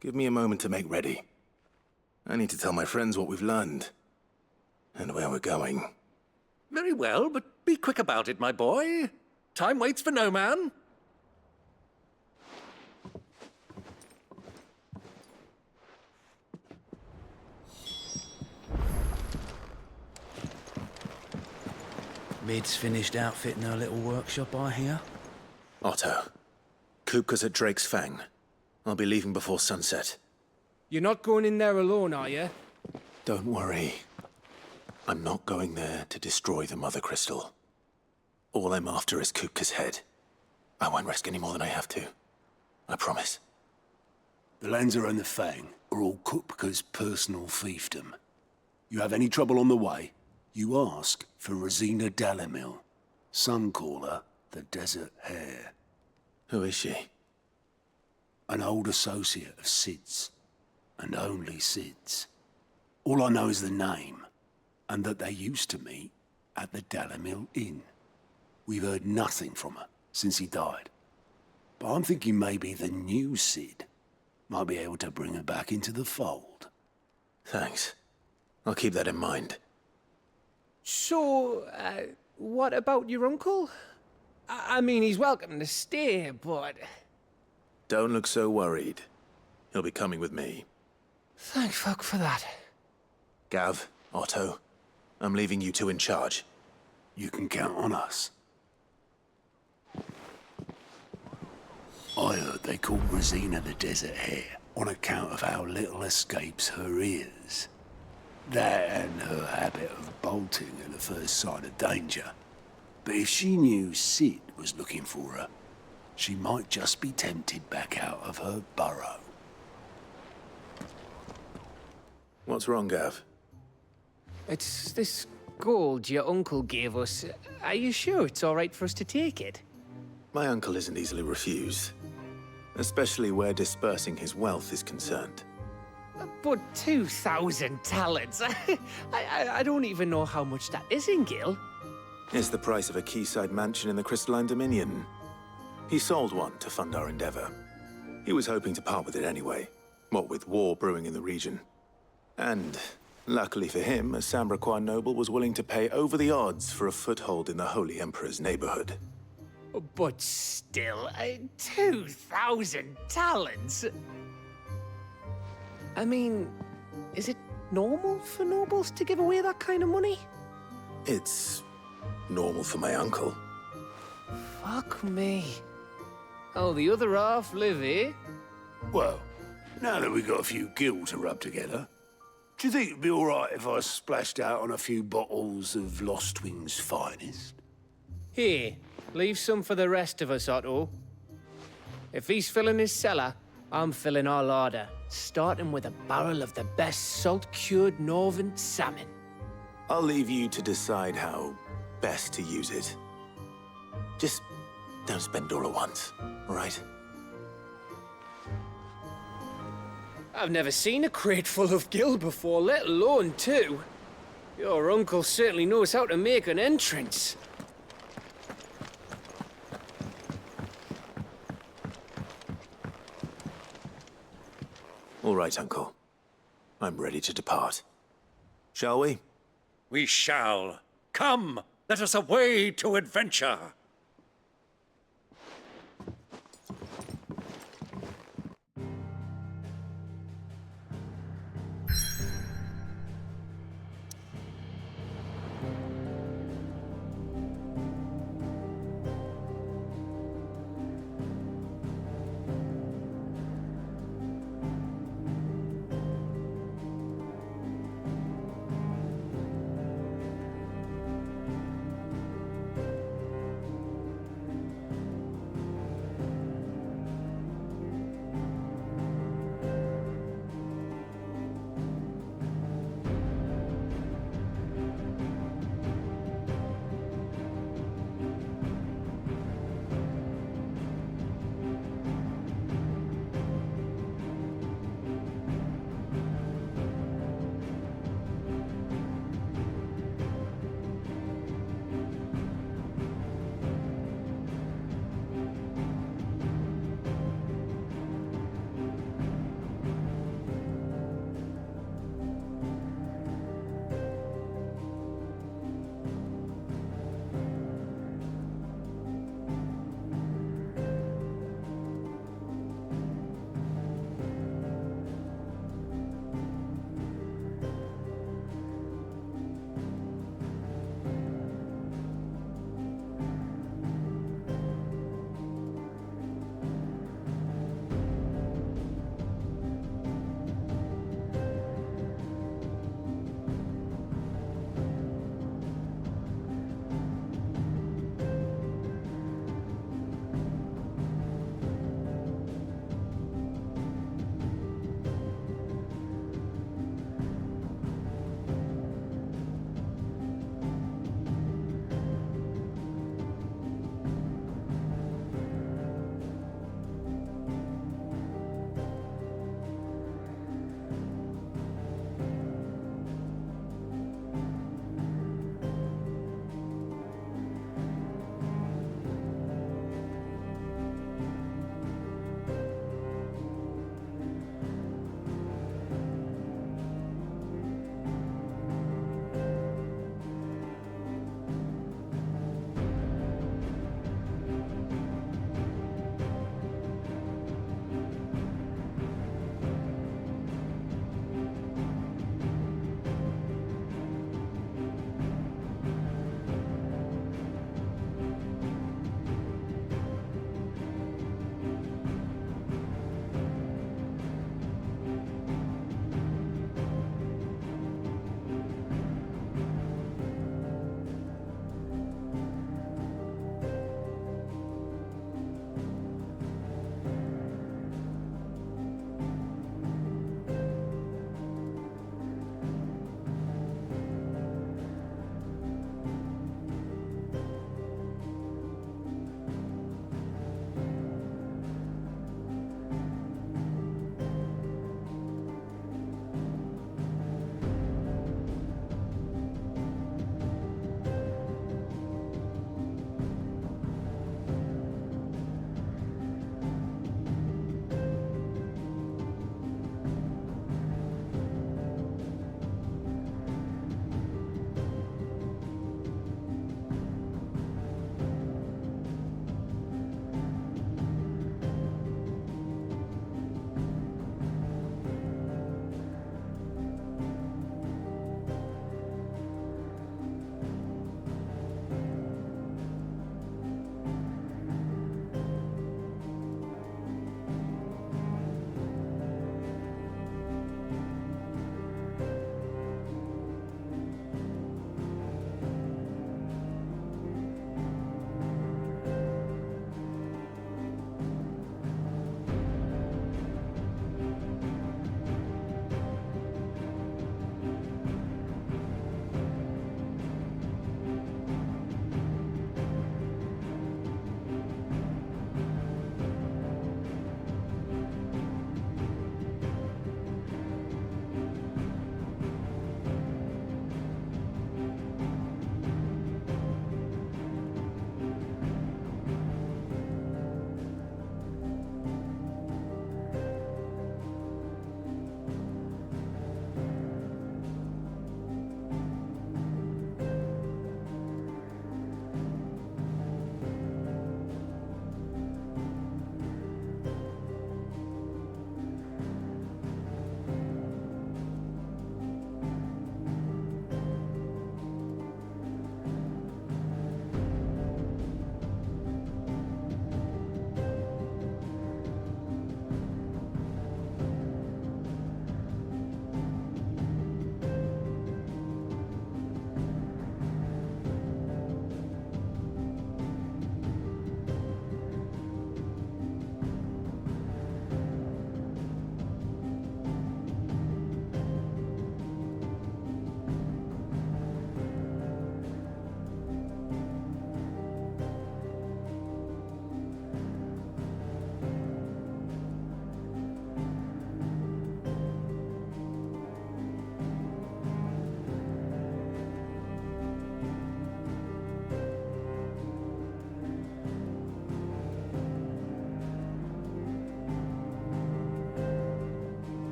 Give me a moment to make ready. I need to tell my friends what we've learned, and where we're going. Very well, but be quick about it, my boy. Time waits for no man. Mid's finished outfitting her little workshop, I hear. Otto, Kupka's at Drake's Fang. I'll be leaving before sunset. You're not going in there alone, are you? Don't worry. I'm not going there to destroy the Mother Crystal. All I'm after is Kupka's head. I won't risk any more than I have to. I promise. The Lanza and the Fang are all Kupka's personal fiefdom. You have any trouble on the way, you ask for Rosina Dalimil. Some call her the Desert Hare. Who is she? An old associate of Sid's, and only Sid's. All I know is the name, and that they used to meet at the Dalimil Inn. We've heard nothing from her since he died. But I'm thinking maybe the new Cid might be able to bring her back into the fold. Thanks. I'll keep that in mind. So, what about your uncle? I mean, he's welcome to stay, but... Don't look so worried. He'll be coming with me. Thank fuck for that. Gav, Otto, I'm leaving you two in charge. You can count on us. I heard they called Rosina the Desert Hare on account of how little escapes her ears. That and her habit of bolting at the first sign of danger. But if she knew Cid was looking for her, she might just be tempted back out of her burrow. What's wrong, Gav? It's this gold your uncle gave us. Are you sure it's all right for us to take it? My uncle isn't easily refused, especially where dispersing his wealth is concerned. But 2,000 talents? I don't even know how much that is in Gil. It's the price of a quayside mansion in the Crystalline Dominion. He sold one to fund our endeavor. He was hoping to part with it anyway, what with war brewing in the region. And, luckily for him, a Sambraquan noble was willing to pay over the odds for a foothold in the Holy Emperor's neighborhood. But still, 2,000 talents? I mean, is it normal for nobles to give away that kind of money? It's normal for my uncle. Fuck me. Oh, the other half live, eh? Well, now that we've got a few gil to rub together, do you think it'd be all right if I splashed out on a few bottles of Lost Wing's finest? Here, leave some for the rest of us, Otto. If he's filling his cellar, I'm filling our larder, starting with a barrel of the best salt-cured northern salmon. I'll leave you to decide how best to use it. Just don't spend all at once, all right? I've never seen a crate full of gil before, let alone two. Your uncle certainly knows how to make an entrance. All right, Uncle. I'm ready to depart. Shall we? We shall. Come, let us away to adventure.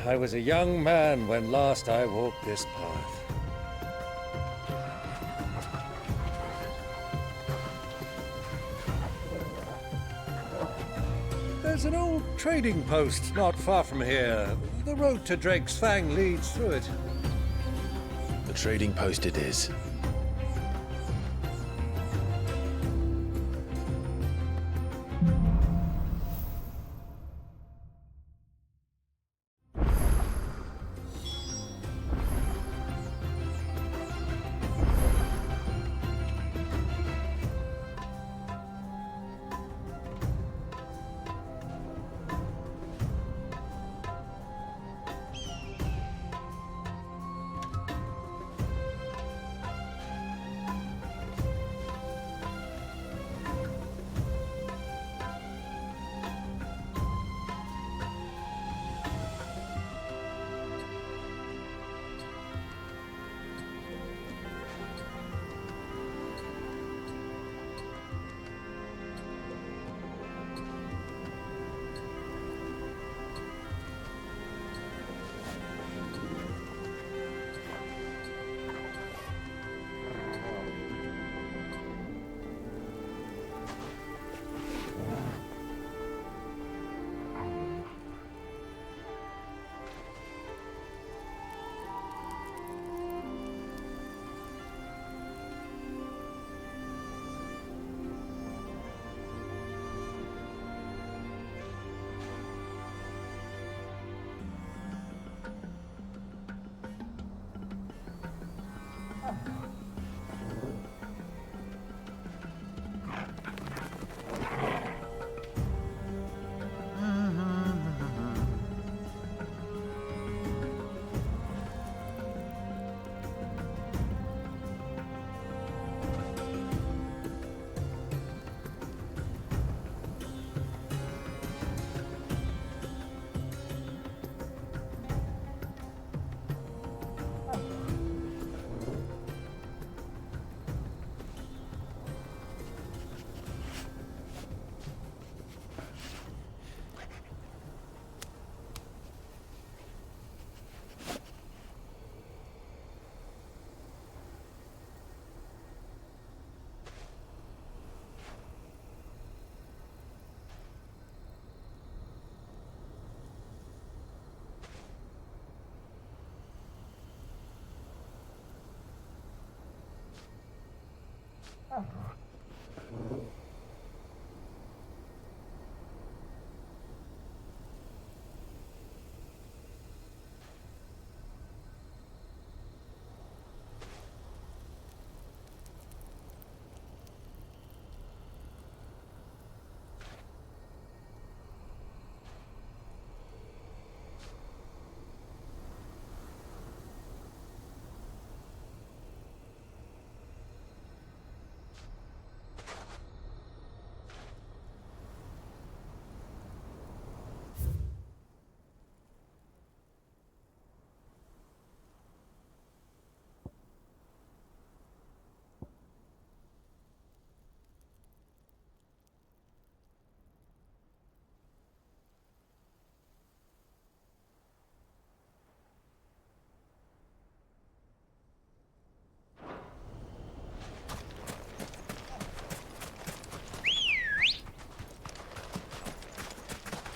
I was a young man when last I walked this path. There's an old trading post not far from here. The road to Drake's Fang leads through it. The trading post it is.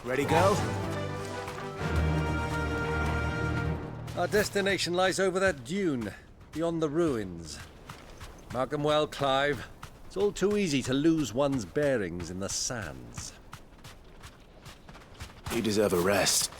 Ready, go? Our destination lies over that dune, beyond the ruins. Mark them well, Clive. It's all too easy to lose one's bearings in the sands. You deserve a rest.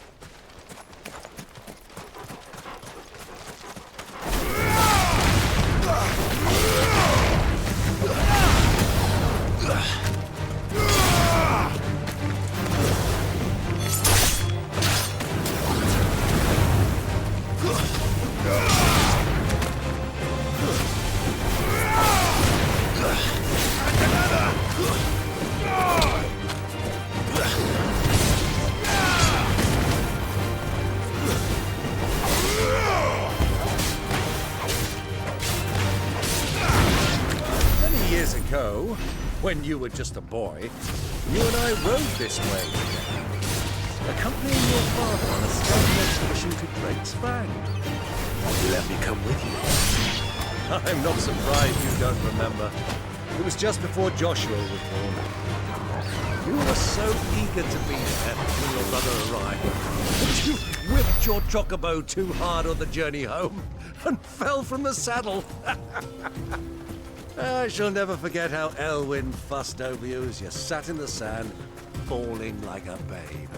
When you were just a boy, you and I rode this way together. accompanying your father on a scouting expedition to Drake's Fang. Won't you let me come with you? I'm not surprised you don't remember. It was just before Joshua was born. You were so eager to be there when your brother arrived that you whipped your chocobo too hard on the journey home and fell from the saddle. I shall never forget how Elwyn fussed over you as you sat in the sand, bawling like a babe.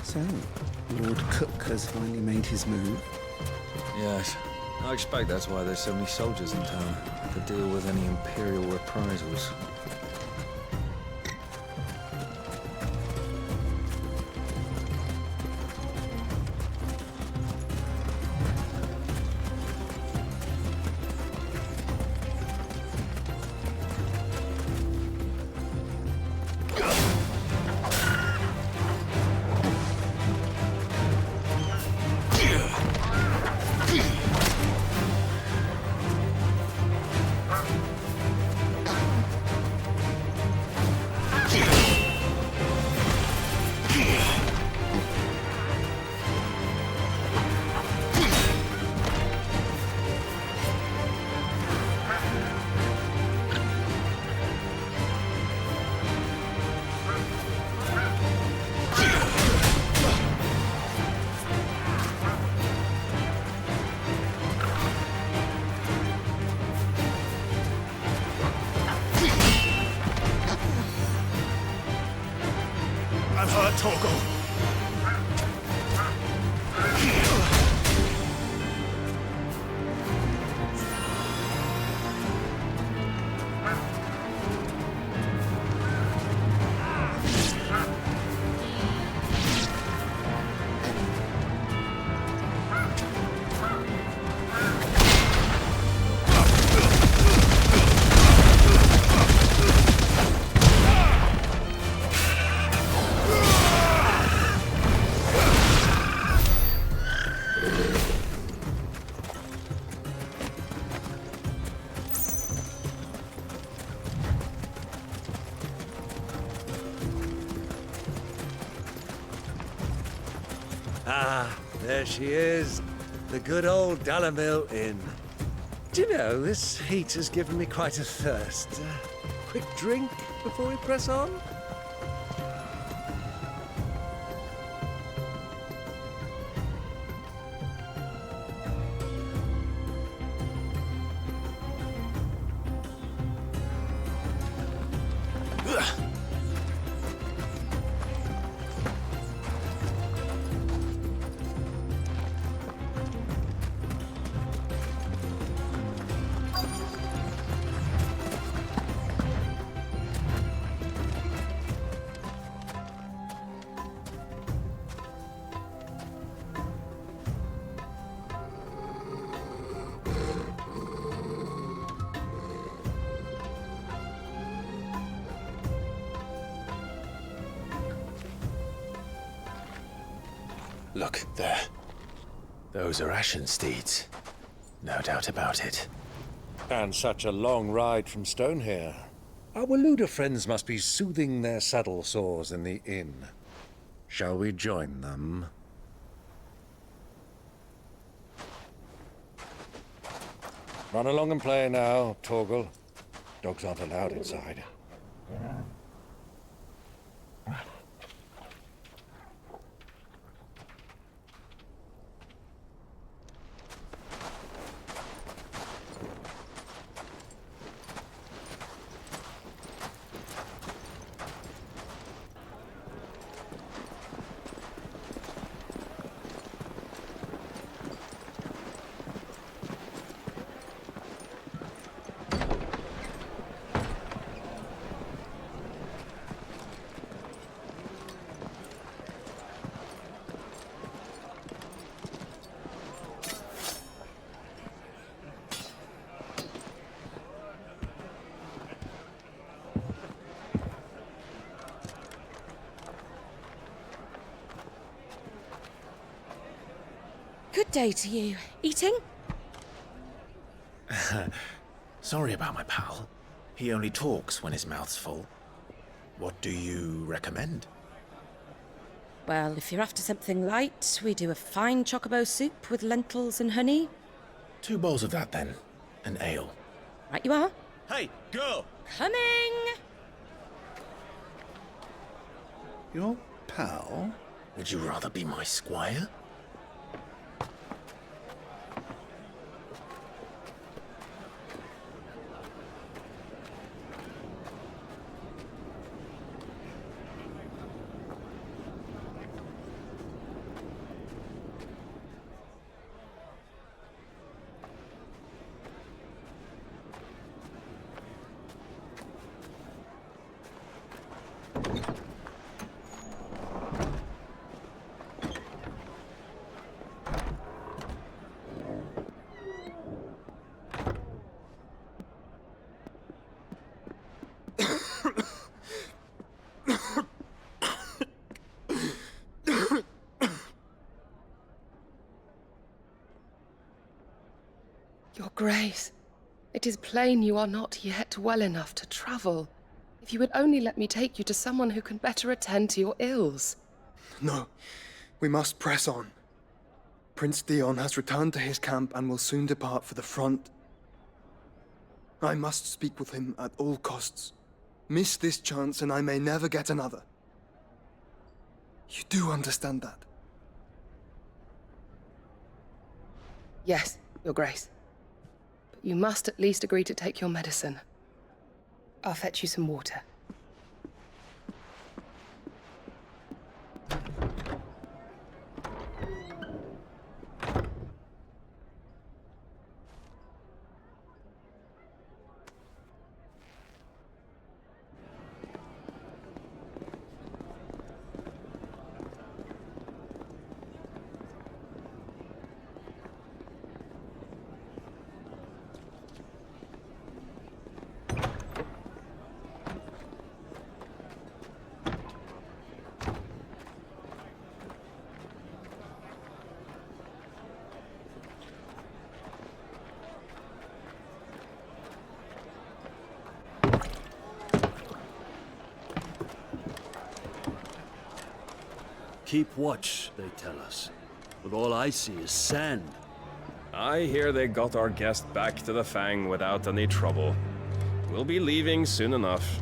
So, Lord Cook has finally made his move. Yes. I expect that's why there's so many soldiers in town, to deal with any Imperial reprisals. I've heard Torgal. Ah, there she is. The good old Dalimil Inn. Do you know, this heat has given me quite a thirst. Quick drink before we press on? Look, there. Those are ashen steeds. No doubt about it. And such a long ride from Stone here. Our Waluda friends must be soothing their saddle sores in the inn. Shall we join them? Run along and play now, Torgal. Dogs aren't allowed inside. Good day to you. Eating? Sorry about my pal. He only talks when his mouth's full. What do you recommend? Well, if you're after something light, we do a fine chocobo soup with lentils and honey. 2 bowls of that, then. An ale. Right you are. Hey, go! Coming! Your pal? Would you rather be my squire? Your Grace, it is plain you are not yet well enough to travel. If you would only let me take you to someone who can better attend to your ills. No, we must press on. Prince Dion has returned to his camp and will soon depart for the front. I must speak with him at all costs. Miss this chance and I may never get another. You do understand that? Yes, Your Grace. But you must at least agree to take your medicine. I'll fetch you some water. Keep watch, they tell us. But all I see is sand. I hear they got our guest back to the Fang without any trouble. We'll be leaving soon enough.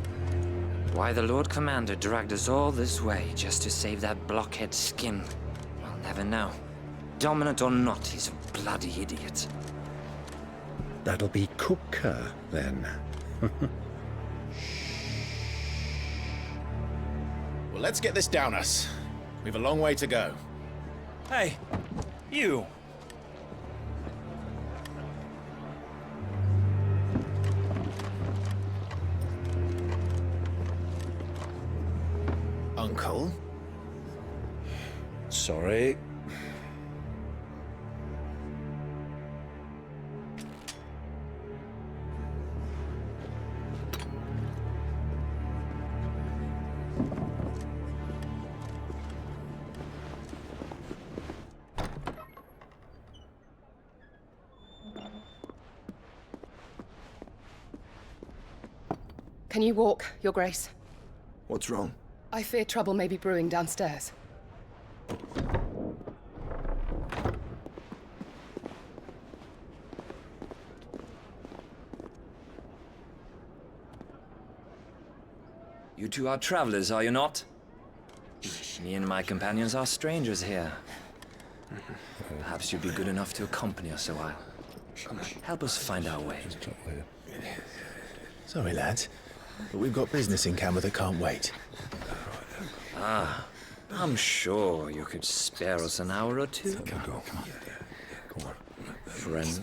Why the Lord Commander dragged us all this way just to save that blockhead skin, I'll never know. Dominant or not, he's a bloody idiot. That'll be Cooker, then. Well, let's get this down us. We've a long way to go. Hey, you! Uncle? Sorry. Can you walk, Your Grace? What's wrong? I fear trouble may be brewing downstairs. You two are travelers, are you not? Me and my companions are strangers here. Perhaps you'd be good enough to accompany us a while. Help us find our way. Sorry, lads, but we've got business in camera that can't wait. Ah, I'm sure you could spare us an hour or two. Come on. Friend.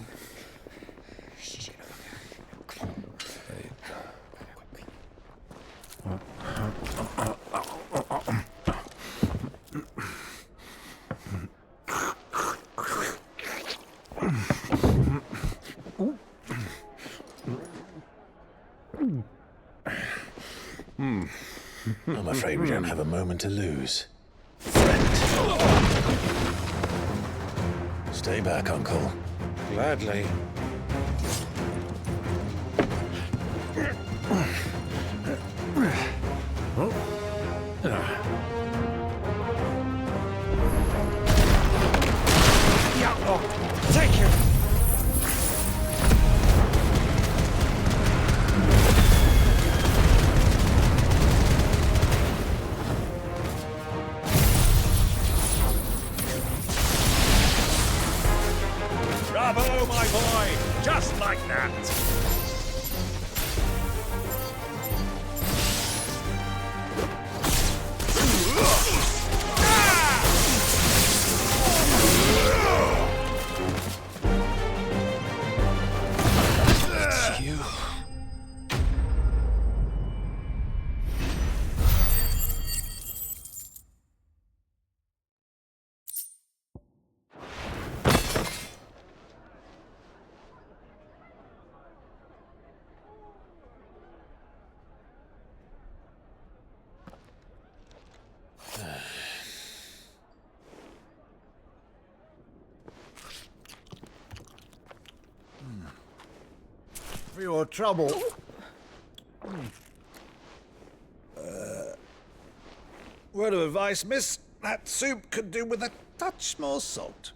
I'm afraid we don't have a moment to lose. Stay back, Uncle. Gladly. Take you! Bravo, my boy! Just like that! It's you. For your trouble. Word of advice, miss. That soup could do with a touch more salt.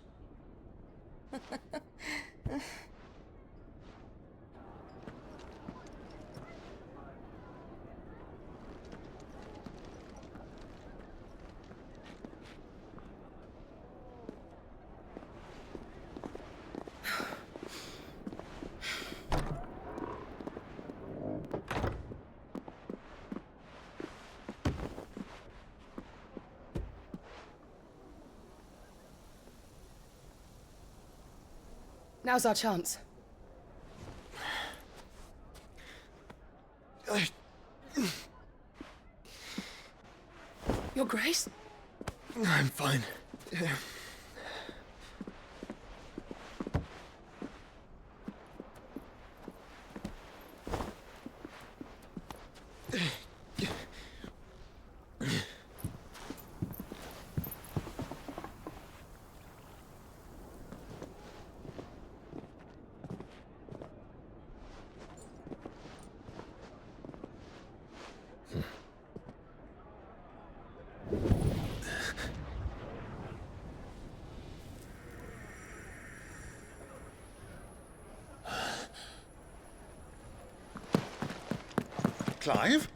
Now's our chance. Your Grace? I'm fine. Clive?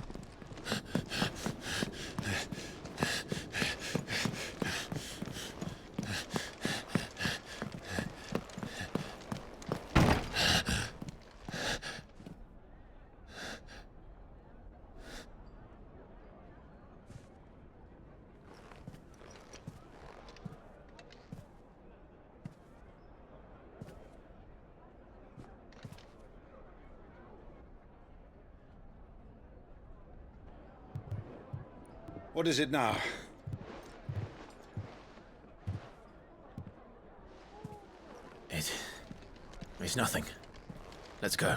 What is it now? It's nothing. Let's go.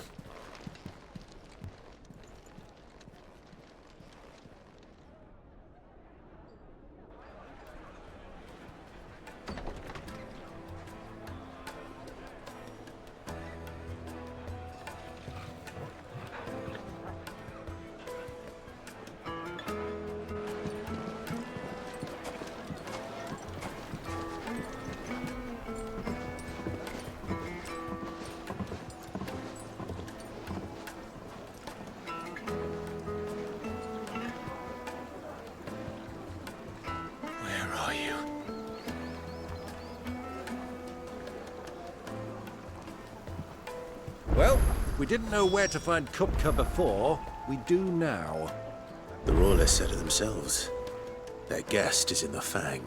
you? Well, we didn't know where to find Kupka before. We do now. The Royalists said it themselves. Their guest is in the Fang.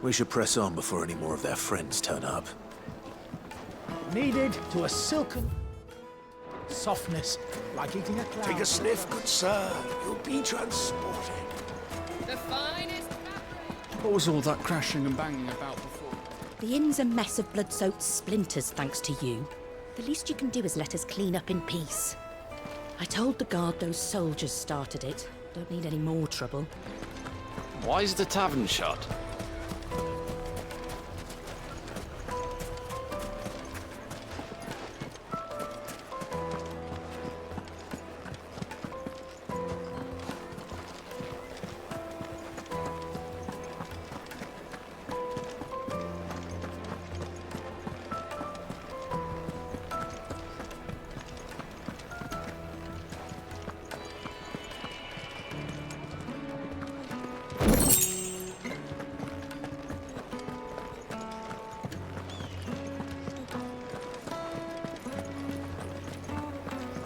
We should press on before any more of their friends turn up. Needed to a silken softness, like eating a cloud. Take a sniff, good sir. You'll be transported. The finest What was all that crashing and banging about before? The inn's a mess of blood-soaked splinters, thanks to you. The least you can do is let us clean up in peace. I told the guard those soldiers started it. Don't need any more trouble. Why is the tavern shut?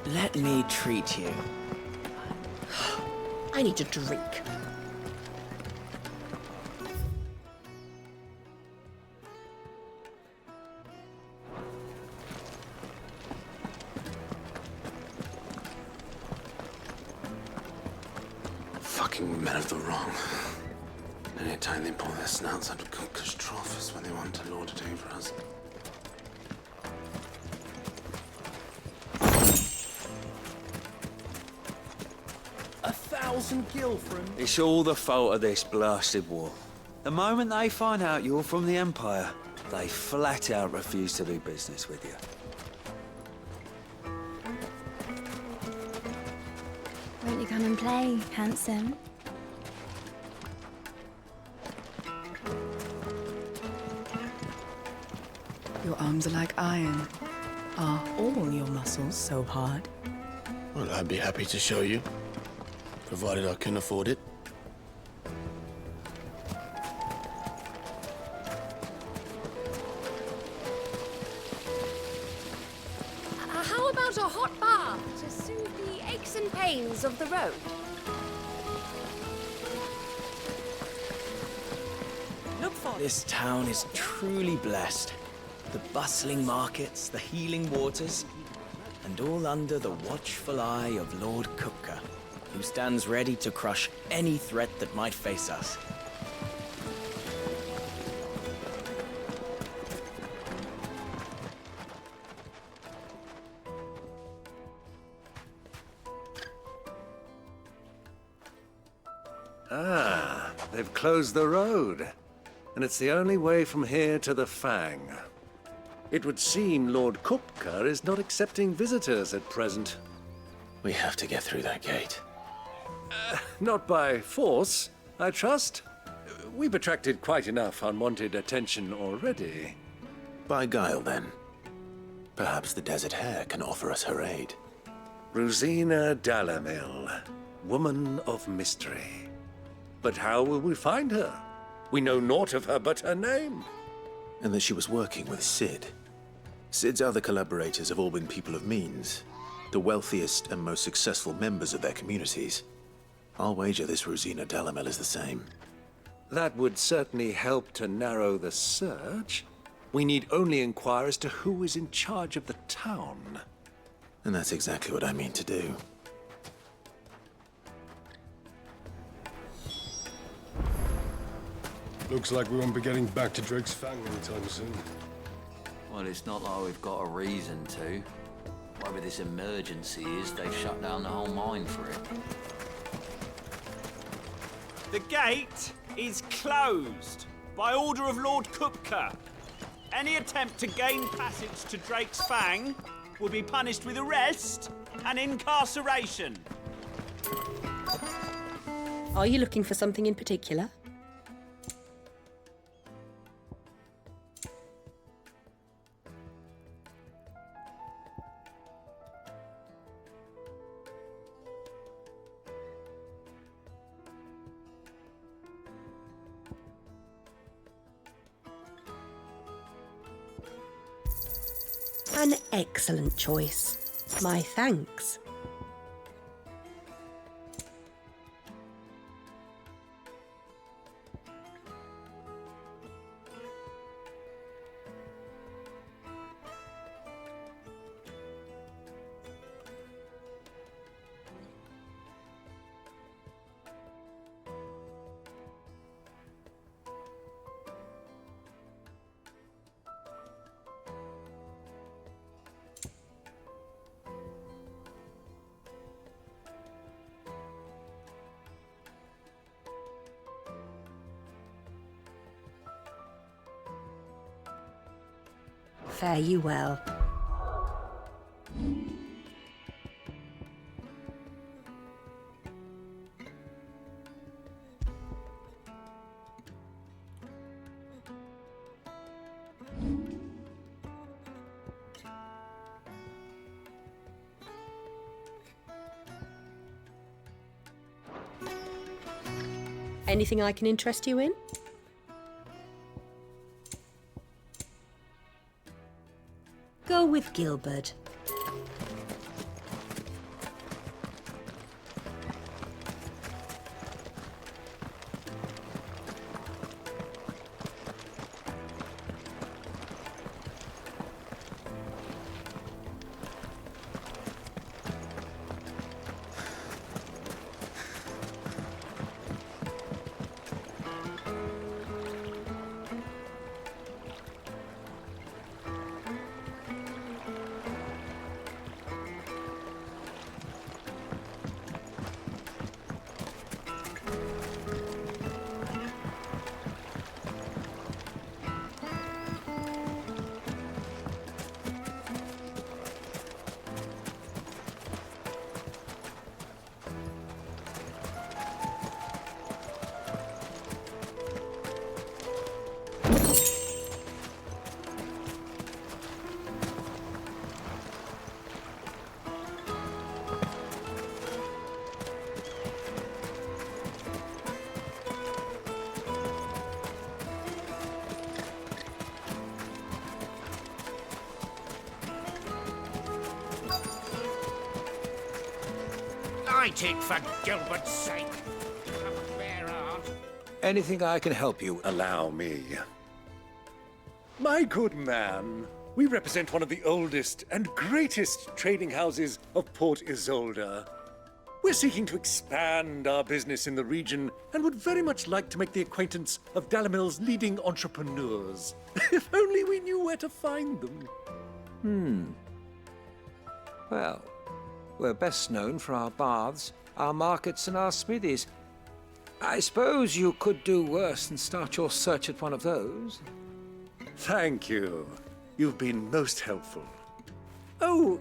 Let me treat you. I need a drink. Fucking men of the wrong. Anytime they pull their snouts out of cookers' trough is when they want to lord it over us. It's all the fault of this blasted war. The moment they find out you're from the Empire, they flat out refuse to do business with you. Won't you come and play, handsome? Your arms are like iron. Are all your muscles so hard? Well, I'd be happy to show you, provided I can afford it. How about a hot bath to soothe the aches and pains of the road? This town is truly blessed. The bustling markets, the healing waters, and all under the watchful eye of Lord Kupka, who stands ready to crush any threat that might face us. Ah, they've closed the road. And it's the only way from here to the Fang. It would seem Lord Kupka is not accepting visitors at present. We have to get through that gate. Not by force, I trust. We've attracted quite enough unwanted attention already. By guile, then. Perhaps the Desert Hare can offer us her aid. Rosina Dalimil, woman of mystery. But how will we find her? We know naught of her but her name. And that she was working with Sid. Sid's other collaborators have all been people of means, the wealthiest and most successful members of their communities. I'll wager this Rosina Dalimil is the same. That would certainly help to narrow the search. We need only inquire as to who is in charge of the town. And that's exactly what I mean to do. Looks like we won't be getting back to Drake's Fang anytime soon. Well, it's not like we've got a reason to. Whatever this emergency is, they've shut down the whole mine for it. The gate is closed by order of Lord Kupka. Any attempt to gain passage to Drake's Fang will be punished with arrest and incarceration. Are you looking for something in particular? An excellent choice. My thanks. Fare you well. Anything I can interest you in? Go with Gilbert. Light it for Gilbert's sake. Anything I can help you, allow me. My good man, we represent one of the oldest and greatest trading houses of Port Isolde. We're seeking to expand our business in the region and would very much like to make the acquaintance of Dalimil's leading entrepreneurs. If only we knew where to find them. Well, we're best known for our baths, our markets, and our smithies. I suppose you could do worse than start your search at one of those. Thank you. You've been most helpful. Oh,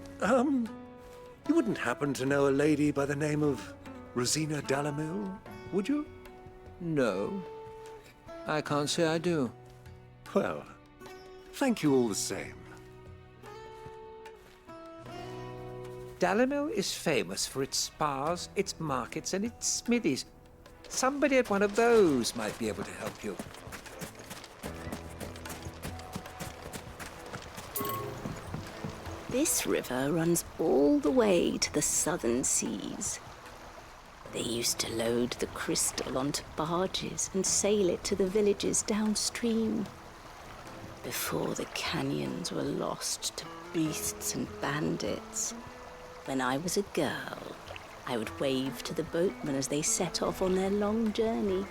you wouldn't happen to know a lady by the name of Rosina Dalimil, would you? No, I can't say I do. Well, thank you all the same. Dalimil is famous for its spas, its markets, and its smithies. Somebody at one of those might be able to help you. This river runs all the way to the southern seas. They used to load the crystal onto barges and sail it to the villages downstream. Before the canyons were lost to beasts and bandits. When I was a girl, I would wave to the boatmen as they set off on their long journey,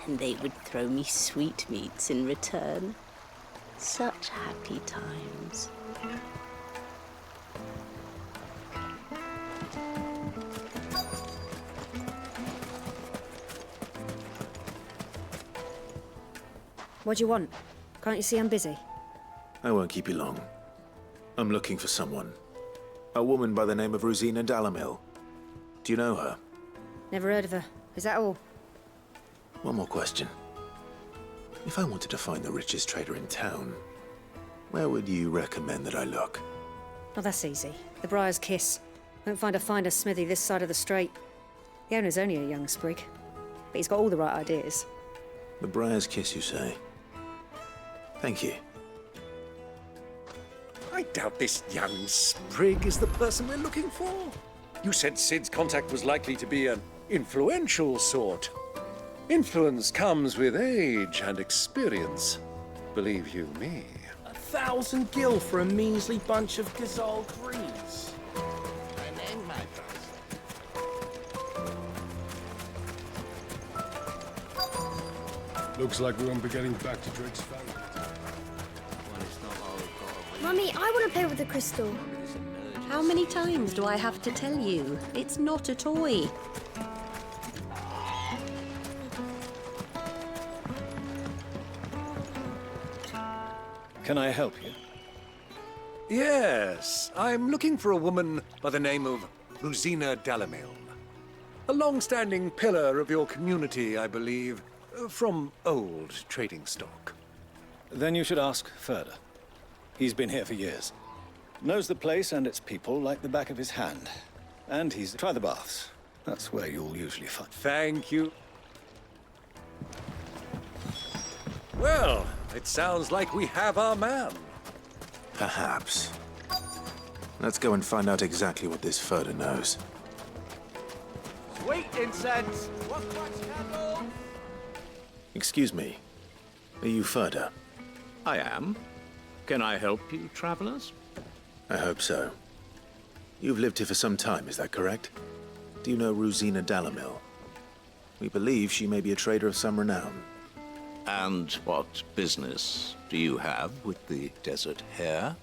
and they would throw me sweetmeats in return. Such happy times. What do you want? Can't you see I'm busy? I won't keep you long. I'm looking for someone. A woman by the name of Rosina Dalimil. Do you know her? Never heard of her. Is that all? One more question. If I wanted to find the richest trader in town, where would you recommend that I look? Oh, that's easy. The Briar's Kiss. Won't find a finer smithy this side of the strait. The owner's only a young sprig, but he's got all the right ideas. The Briar's Kiss, you say? Thank you. I doubt this young sprig is the person we're looking for. You said Sid's contact was likely to be an influential sort. Influence comes with age and experience. Believe you me. 1,000 gil for a measly bunch of gazelle greens. Looks like we won't be getting back to Drake's Fang. Mummy, I want to play with the crystal. How many times do I have to tell you? It's not a toy. Can I help you? Yes, I'm looking for a woman by the name of Rosina Dalimil. A long-standing pillar of your community, I believe, from old trading stock. Then you should ask Ferda. He's been here for years. Knows the place and its people like the back of his hand. And he's... Try the baths. That's where you'll usually find... Thank you. Well, it sounds like we have our man. Perhaps. Let's go and find out exactly what this Ferda knows. Sweet incense! One wax candle! Excuse me. Are you Ferda? I am. Can I help you, travelers? I hope so. You've lived here for some time, is that correct? Do you know Rosina Dalimil? We believe she may be a trader of some renown. And what business do you have with the desert hare?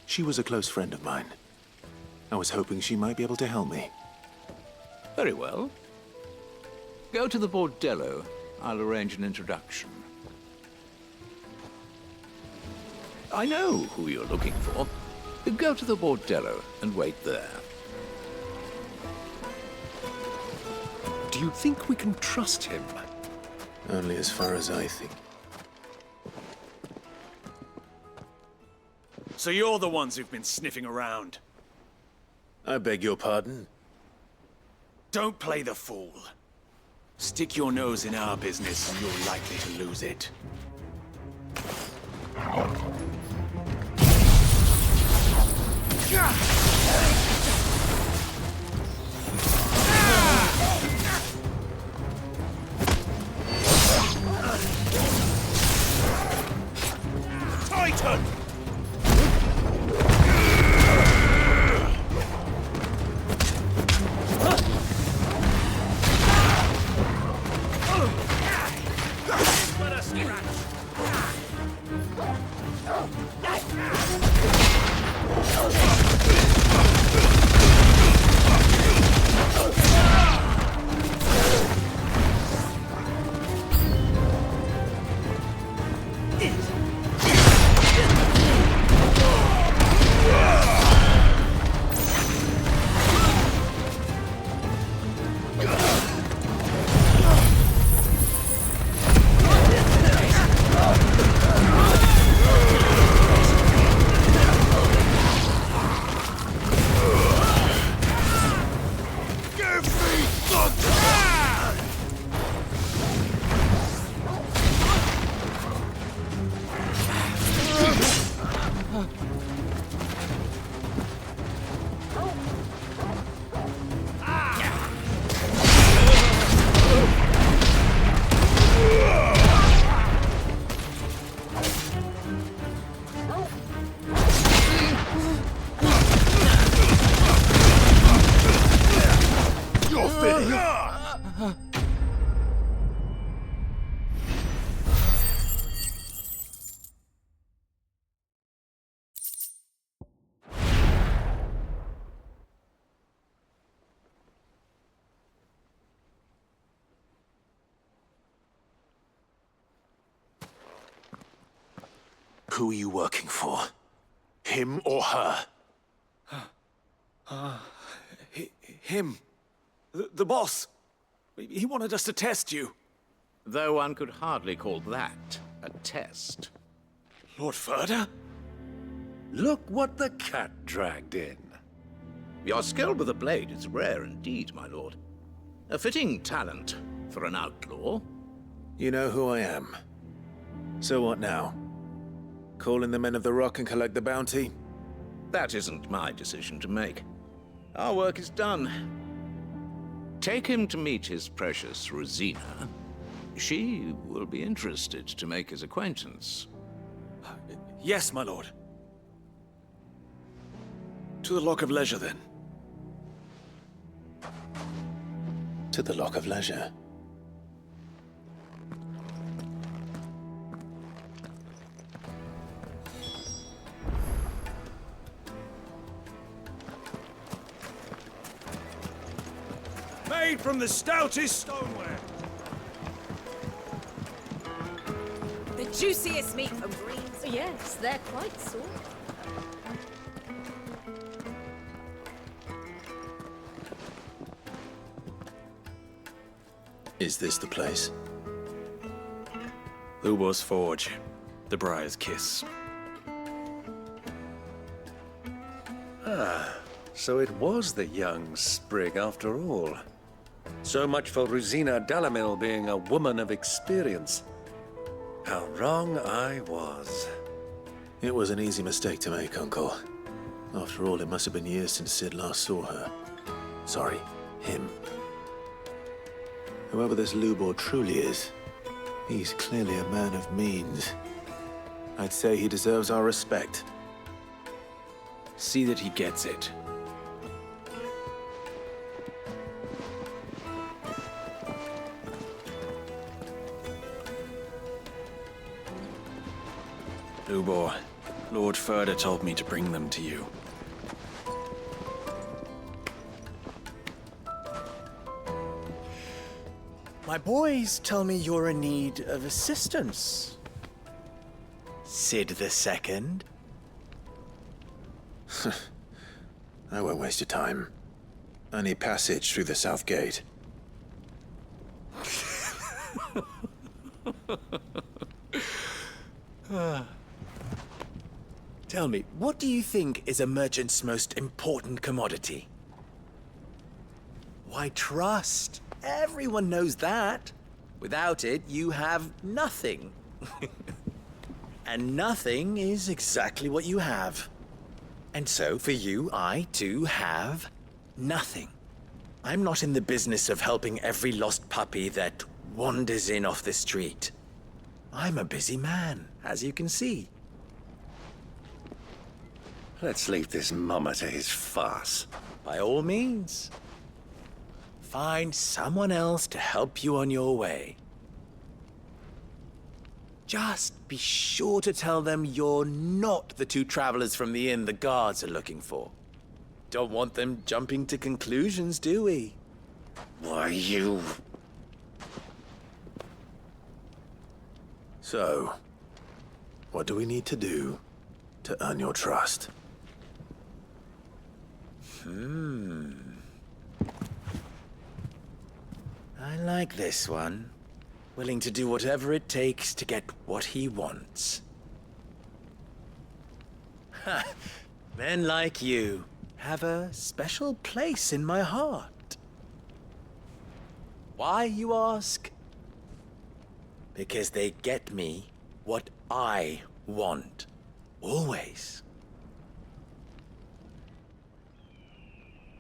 She was a close friend of mine. I was hoping she might be able to help me. Very well. Go to the bordello. I'll arrange an introduction. I know who you're looking for. Go to the bordello and wait there. Do you think we can trust him? Only as far as I think. So you're the ones who've been sniffing around? I beg your pardon? Don't play the fool. Stick your nose in our business and you're likely to lose it. Titan! Let us scratch! Who are you working for? Him or her? Him. The boss. He wanted us to test you. Though one could hardly call that a test. Lord Ferda? Look what the cat dragged in. Your skill with a blade is rare indeed, my lord. A fitting talent for an outlaw. You know who I am. So what now? Call in the Men of the Rock and collect the bounty? that isn't my decision to make. Our work is done. Take him to meet his precious Rosina. She will be interested to make his acquaintance. Yes, my lord. To the Lock of Leisure, then. To the Lock of Leisure. Made from the stoutest stoneware. The juiciest meat from greens. Yes, they're quite soft. Is this the place? Lubo's Forge. The Briar's Kiss. Ah, so it was the young sprig after all. So much for Rosina Dalimil being a woman of experience. How wrong I was. It was an easy mistake to make, Uncle. After all, it must have been years since Sid last saw her. Sorry, him. Whoever this Lubor truly is, he's clearly a man of means. I'd say he deserves our respect. See that he gets it. Lubor, Lord Furder told me to bring them to you. My boys tell me you're in need of assistance. Sid II? I won't waste your time. I need passage through the south gate. Tell me, what do you think is a merchant's most important commodity? Why, trust. Everyone knows that. Without it, you have nothing. And nothing is exactly what you have. And so, for you, I, too, have nothing. I'm not in the business of helping every lost puppy that wanders in off the street. I'm a busy man, as you can see. Let's leave this mummer to his farce. By all means. Find someone else to help you on your way. Just be sure to tell them you're not the two travelers from the inn the guards are looking for. Don't want them jumping to conclusions, do we? Why, you... So, what do we need to do to earn your trust? I like this one. Willing to do whatever it takes to get what he wants. Ha! Men like you have a special place in my heart. Why, you ask? Because they get me what I want. Always.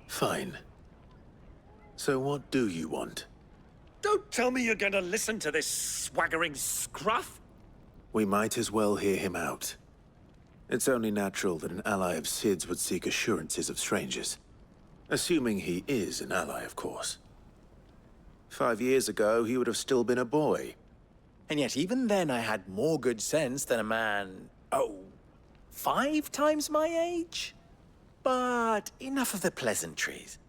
Fine. So what do you want? Don't tell me you're going to listen to this swaggering scruff! We might as well hear him out. It's only natural that an ally of Sid's would seek assurances of strangers. Assuming he is an ally, of course. 5 years ago, he would have still been a boy. And yet even then I had more good sense than a man, 5 times my age? But enough of the pleasantries.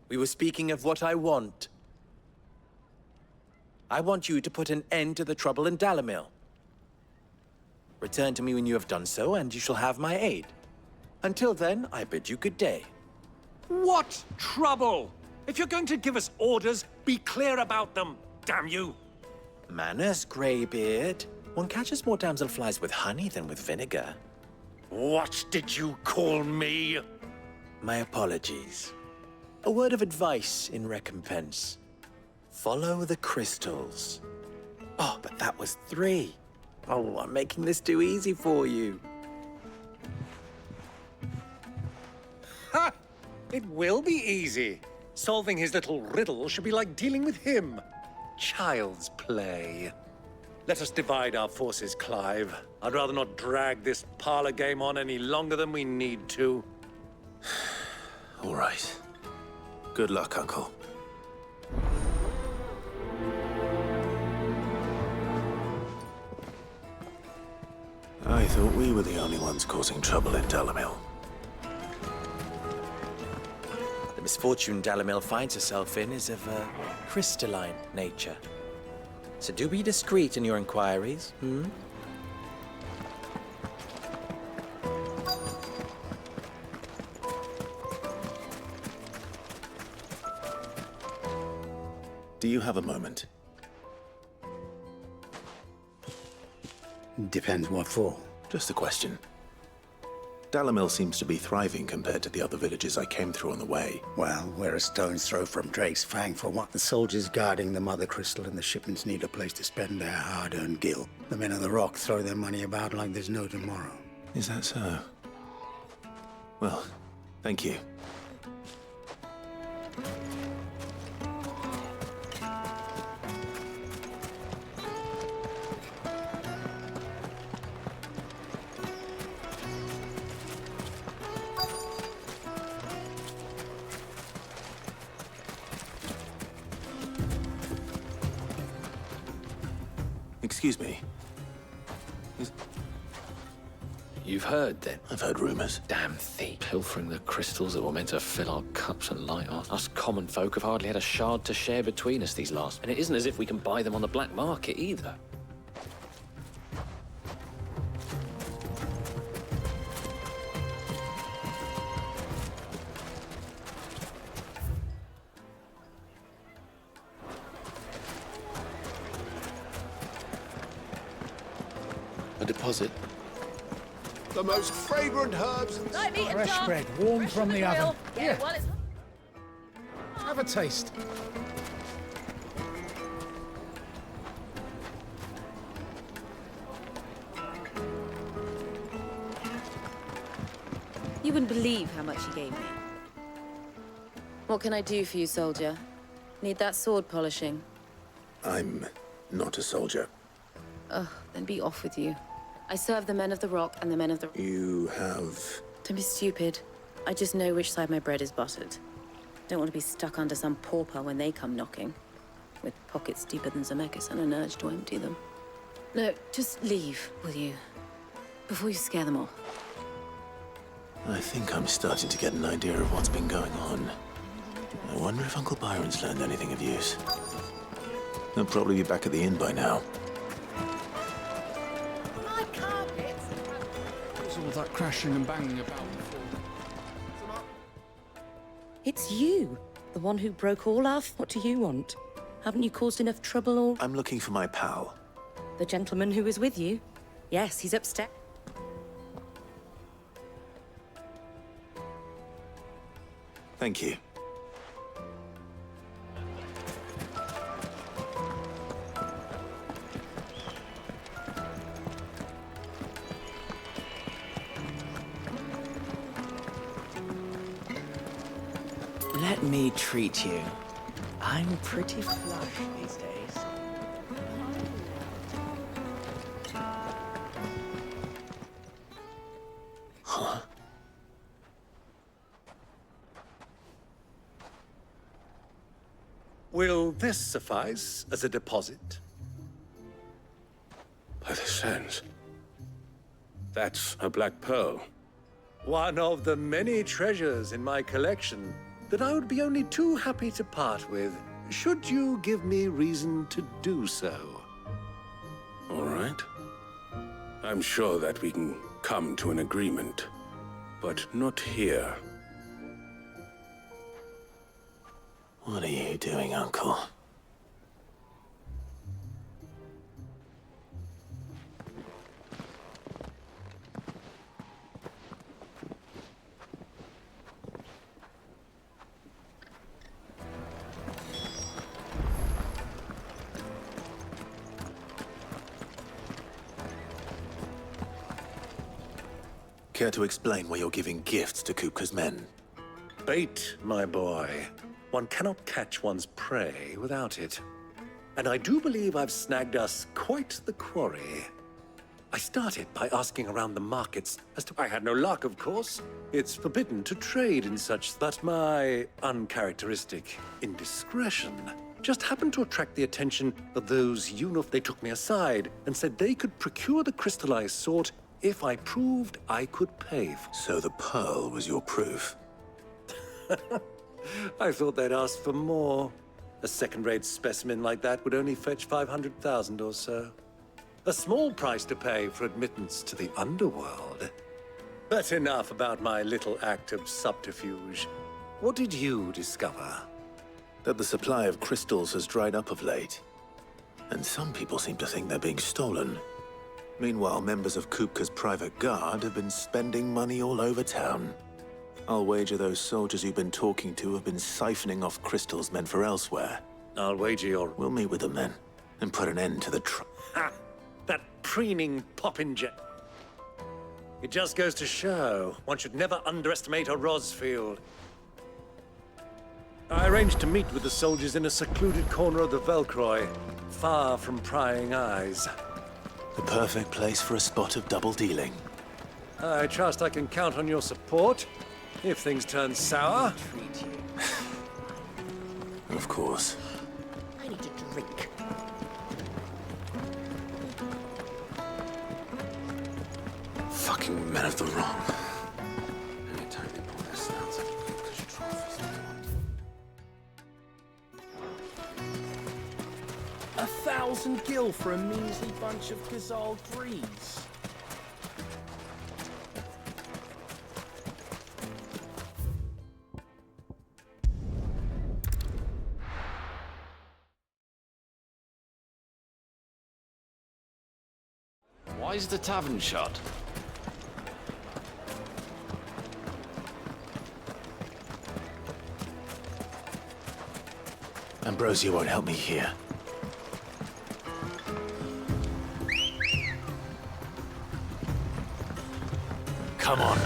We were speaking of what I want. I want you to put an end to the trouble in Dalimil. Return to me when you have done so, and you shall have my aid. Until then, I bid you good day. What trouble? If you're going to give us orders, be clear about them, damn you! Manners, Greybeard. One catches more damselflies with honey than with vinegar. What did you call me? My apologies. A word of advice in recompense. Follow the crystals. Oh, but that was 3. Oh, I'm making this too easy for you. It will be easy. Solving his little riddle should be like dealing with him. Child's play. Let us divide our forces, Clive. I'd rather not drag this parlor game on any longer than we need to. All right. Good luck, Uncle. I thought we were the only ones causing trouble in Dalimil. The misfortune Dalimil finds herself in is of a crystalline nature. So do be discreet in your inquiries, Do you have a moment? Depends what for. Just a question. Dalimil seems to be thriving compared to the other villages I came through on the way. Well, we're a stone's throw from Drake's Fang for what? The soldiers guarding the Mother Crystal and the shipments need a place to spend their hard-earned gil. The men of the Rock throw their money about like there's no tomorrow. Is that so? Well, thank you. Excuse me. You've heard, then? I've heard rumors. Damn thief. Pilfering the crystals that were meant to fill our cups and light us. Us common folk have hardly had a shard to share between us these last... And it isn't as if we can buy them on the black market, either. A deposit. The most fragrant herbs and Fresh bread, warm from the oven. Yeah, well, it's... Have a taste. You wouldn't believe how much he gave me. What can I do for you, soldier? Need that sword polishing? I'm not a soldier. Ugh, then be off with you. I serve the men of the Rock and the men of the... You have... Don't be stupid. I just know which side my bread is buttered. Don't want to be stuck under some pauper when they come knocking. With pockets deeper than Zemeckis and an urge to empty them. No, just leave, will you? Before you scare them all. I think I'm starting to get an idea of what's been going on. I wonder if Uncle Byron's learned anything of use. They'll probably be back at the inn by now. What's all that crashing and banging about before? It's you, the one who broke all our... What do you want? Haven't you caused enough trouble or... I'm looking for my pal. The gentleman who was with you? Yes, he's upstairs. Thank you. Let me treat you. I'm pretty flush these days. Huh? Will this suffice as a deposit? By the sands. That's a black pearl. One of the many treasures in my collection that I would be only too happy to part with, should you give me reason to do so. All right. I'm sure that we can come to an agreement, but not here. What are you doing, Uncle? Care to explain why you're giving gifts to Kupka's men? bait, my boy. One cannot catch one's prey without it. And I do believe I've snagged us quite the quarry. I started by asking around the markets as to... I had no luck, of course. It's forbidden to trade in such, but my uncharacteristic indiscretion just happened to attract the attention of those They took me aside and said they could procure the crystal I sought if I proved I could pay for. So the pearl was your proof? I thought they'd ask for more. A second-rate specimen like that would only fetch 500,000 or so. A small price to pay for admittance to the underworld. But enough about my little act of subterfuge. What did you discover? That the supply of crystals has dried up of late. And some people seem to think they're being stolen. Meanwhile, members of Kupka's private guard have been spending money all over town. I'll wager those soldiers you've been talking to have been siphoning off crystals meant for elsewhere. I'll wager you're... We'll meet with them then, and put an end to the Ha! That preening popinjay. It just goes to show, one should never underestimate a Rosfield. I arranged to meet with the soldiers in a secluded corner of the Velkroy, far from prying eyes. The perfect place for a spot of double dealing. I trust I can count on your support, if things turn sour. Of course. I need a drink. Fucking men of the wrong. Anytime they pull their snouts up, Kupka's trophies are 1,000 gil for a measly bunch of Gazal trees. Why is the tavern shut? Ambrosia won't help me here. Come on.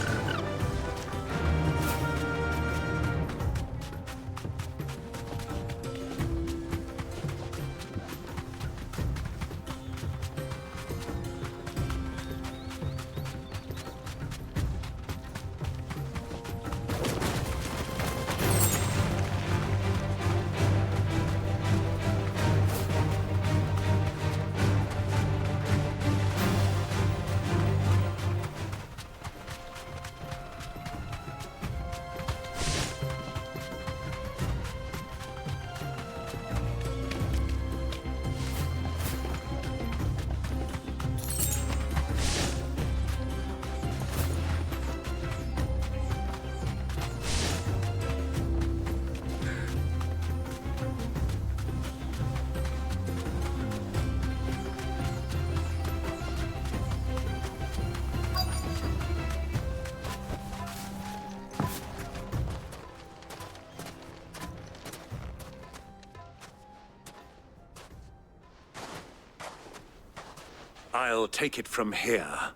I'll take it from here.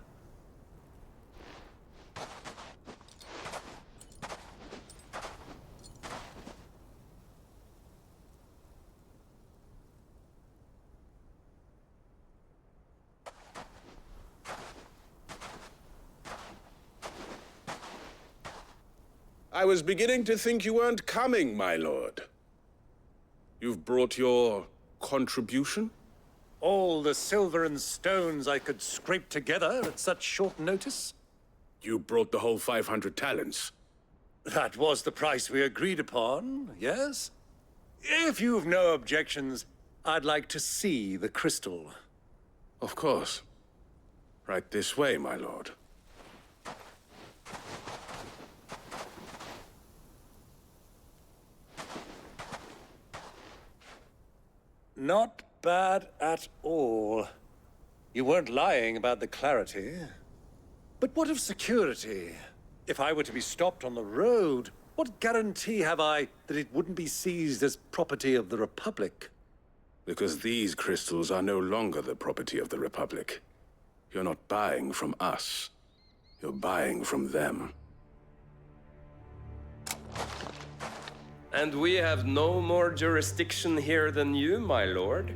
I was beginning to think you weren't coming, my lord. You've brought your contribution? All the silver and stones I could scrape together at such short notice? You brought the whole 500 talents. That was the price we agreed upon, yes? If you've no objections, I'd like to see the crystal. Of course. Right this way, my lord. Not bad at all. You weren't lying about the clarity. But what of security? If I were to be stopped on the road, what guarantee have I that it wouldn't be seized as property of the Republic? Because these crystals are no longer the property of the Republic. You're not buying from us. You're buying from them. And we have no more jurisdiction here than you, my lord.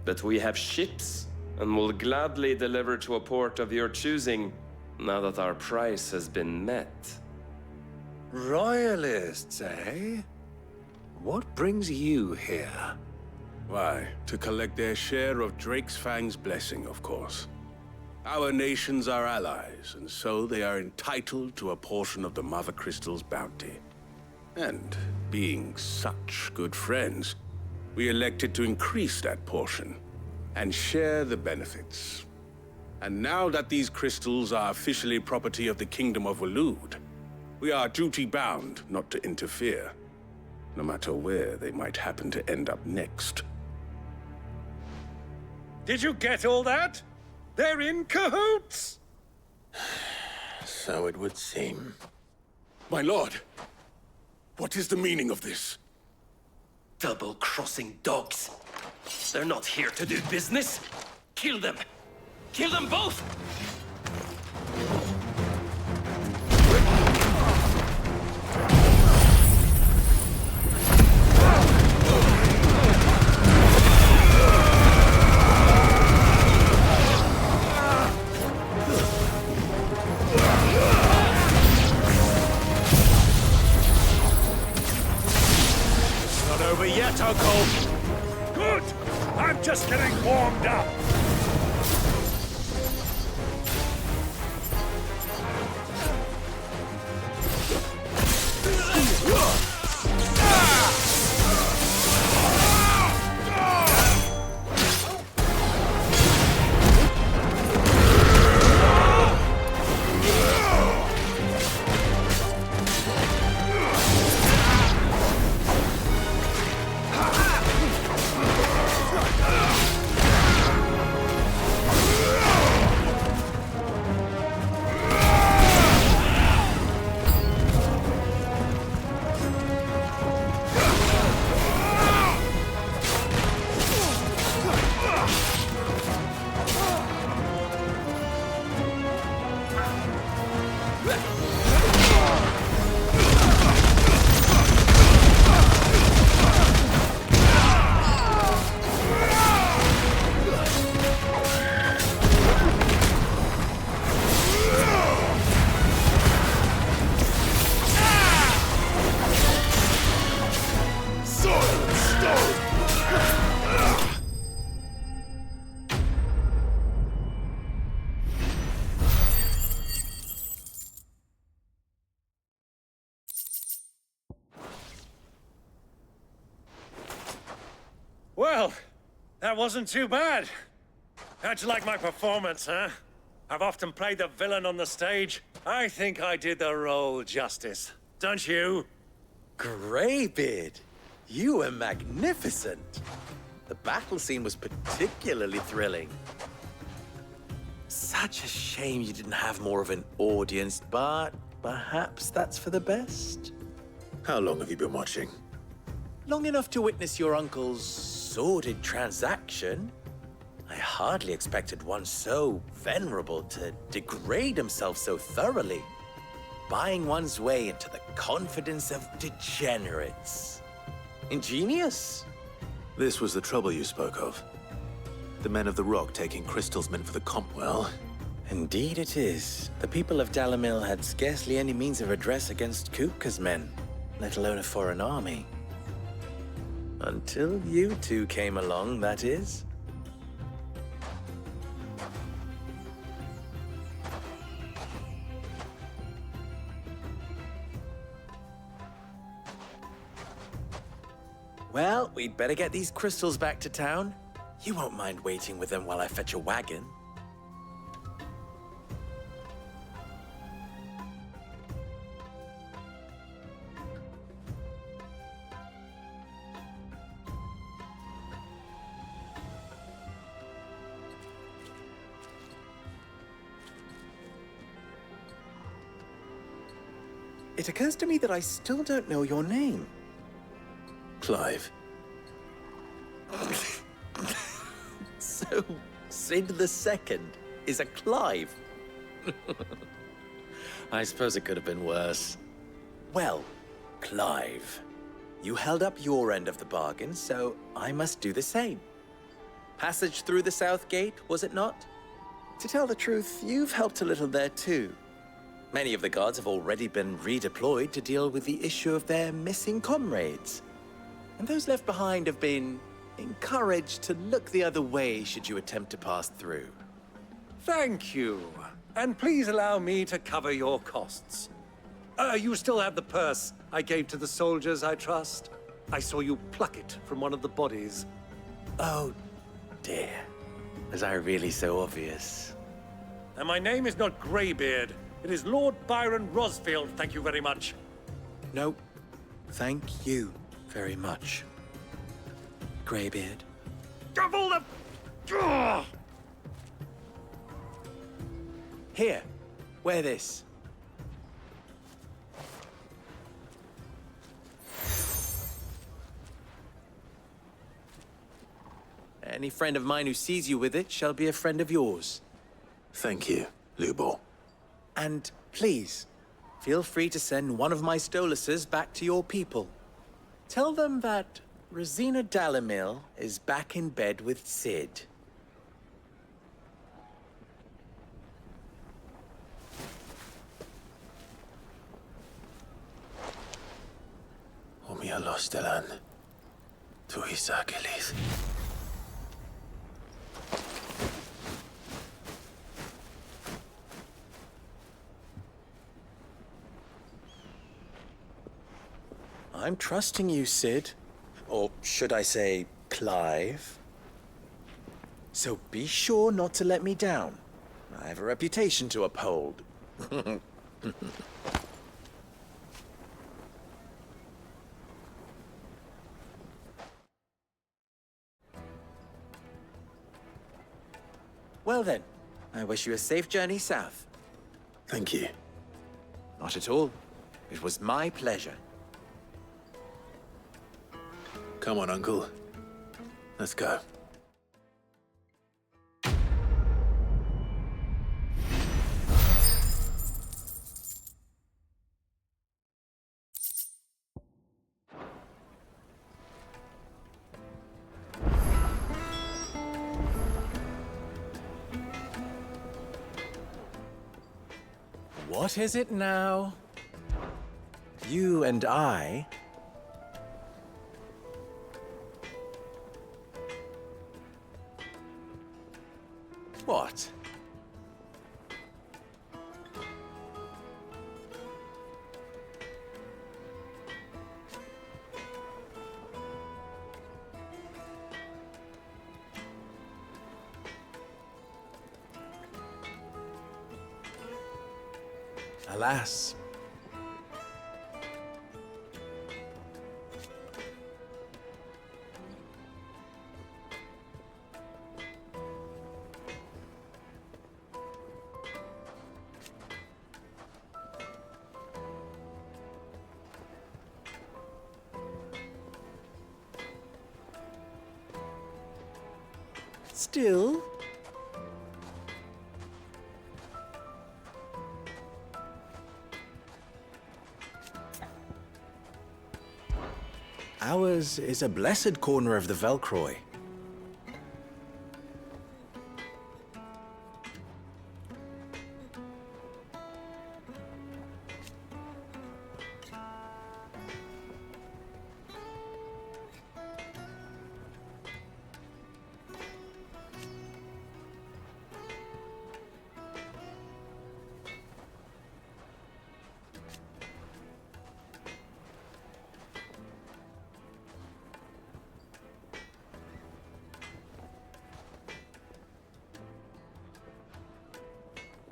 But we have ships, and will gladly deliver to a port of your choosing, now that our price has been met. Royalists, eh? What brings you here? Why, to collect their share of Drake's Fang's blessing, of course. Our nations are allies, and so they are entitled to a portion of the Mother Crystal's bounty. And being such good friends, we elected to increase that portion and share the benefits. And now that these crystals are officially property of the Kingdom of Waloed, we are duty-bound not to interfere, no matter where they might happen to end up next. Did you get all that? They're in cahoots! So it would seem. My lord, what is the meaning of this? Double-crossing dogs. They're not here to do business. Kill them! Kill them both! Not over yet, Uncle! Good! I'm just getting warmed up! Well, that wasn't too bad. How'd you like my performance, huh? I've often played the villain on the stage. I think I did the role justice. Don't you? Greybeard, you were magnificent. The battle scene was particularly thrilling. Such a shame you didn't have more of an audience, but perhaps that's for the best. How long have you been watching? Long enough to witness your uncle's sordid transaction. I hardly expected one so venerable to degrade himself so thoroughly, buying one's way into the confidence of degenerates. Ingenious. This was the trouble you spoke of. The men of the Rock taking crystals meant for the Well, indeed it is. The people of Dalimil had scarcely any means of redress against Kupka's men, let alone a foreign army. Until you two came along, that is. Well, we'd better get these crystals back to town. You won't mind waiting with them while I fetch a wagon. It occurs to me that I still don't know your name. Clive. So, Sid the Second is a Clive? I suppose it could have been worse. Well, Clive, You held up your end of the bargain, so I must do the same. Passage through the south gate, was it not? To tell the truth, you've helped a little there too. Many of the guards have already been redeployed to deal with the issue of their missing comrades. And those left behind have been encouraged to look the other way should you attempt to pass through. Thank you. And please allow me to cover your costs. You still have the purse I gave to the soldiers, I trust? I saw you pluck it from one of the bodies. Oh, dear. Was I really so obvious? And my name is not Greybeard. It is Lord Byron Rosfield, thank you very much. No, thank you very much, Greybeard. Double the... Here, wear this. Any friend of mine who sees you with it shall be a friend of yours. Thank you, Lubor. And please, feel free to send one of my Stoluses back to your people. Tell them that Rosina Dalimil is back in bed with Sid. Omia Lostelan. Tu Isakelis. I'm trusting you, Sid. Or should I say, Clive. So be sure not to let me down. I have a reputation to uphold. Well then, I wish you a safe journey south. Thank you. Not at all. It was my pleasure. Come on, Uncle. Let's go. What is it now? You and I... What? Alas. Still... Ours is a blessed corner of the Velkroy.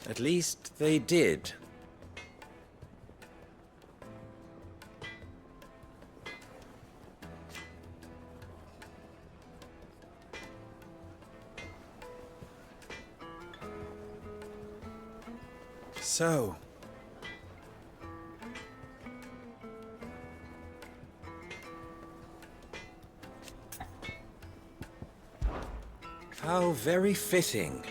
At least they did. So... how very fitting.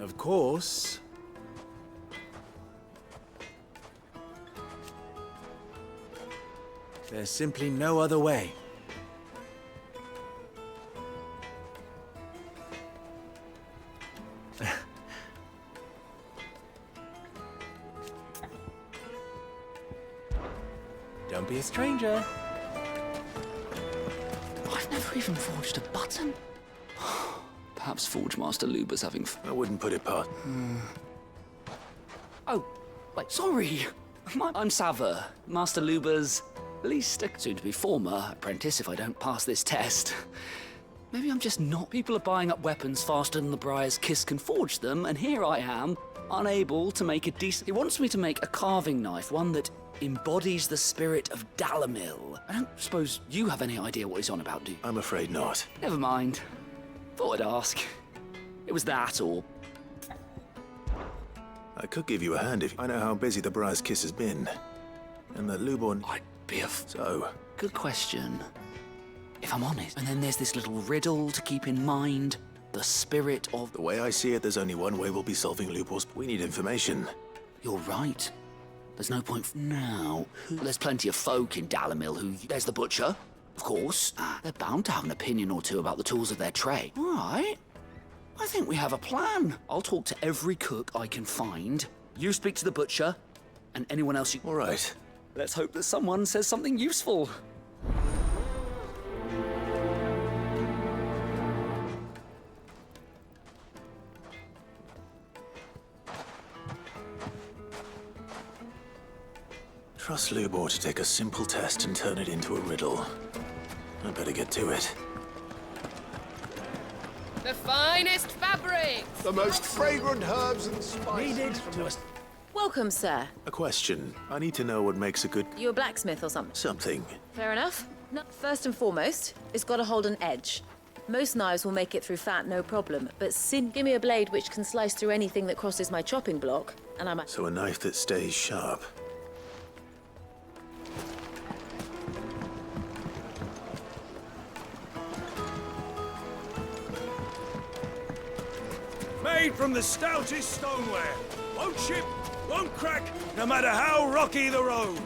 Of course. There's simply no other way. Don't be a stranger. I've never even forged a button. Perhaps Forge Master Luber's having I wouldn't put it past. Oh, wait, sorry. I'm Sava, Master Luber's least soon-to-be former apprentice if I don't pass this test. Maybe I'm just not. People are buying up weapons faster than the Briar's Kiss can forge them, and here I am, unable to make a decent... He wants me to make a carving knife, one that embodies the spirit of Dalimil. I don't suppose you have any idea what he's on about, do you? I'm afraid not. Never mind. Thought I'd ask. It was that, or... I could give you a hand if I know how busy the Briar's Kiss has been. And that Luborn... I'd be a... So... Good question. If I'm honest. And then there's this little riddle to keep in mind. The spirit of... The way I see it, there's only one way we'll be solving Lubor's... We need information. You're right. There's no point now. There's plenty of folk in Dalimil who... There's the butcher, of course. They're bound to have an opinion or two about the tools of their trade. All right. I think we have a plan. I'll talk to every cook I can find. You speak to the butcher, and anyone else you... All right. Let's hope that someone says something useful. Trust Lubor to take a simple test and turn it into a riddle. I'd better get to it. The finest fabrics! The most fragrant herbs and spices. Needed to us. Welcome, sir. A question. I need to know what makes a good... You a blacksmith or something? Something. Fair enough. No, first and foremost, it's got to hold an edge. Most knives will make it through fat, no problem. But give me a blade which can slice through anything that crosses my chopping block, and I'm... So a knife that stays sharp. Made from the stoutest stoneware. Won't chip, won't crack, no matter how rocky the road.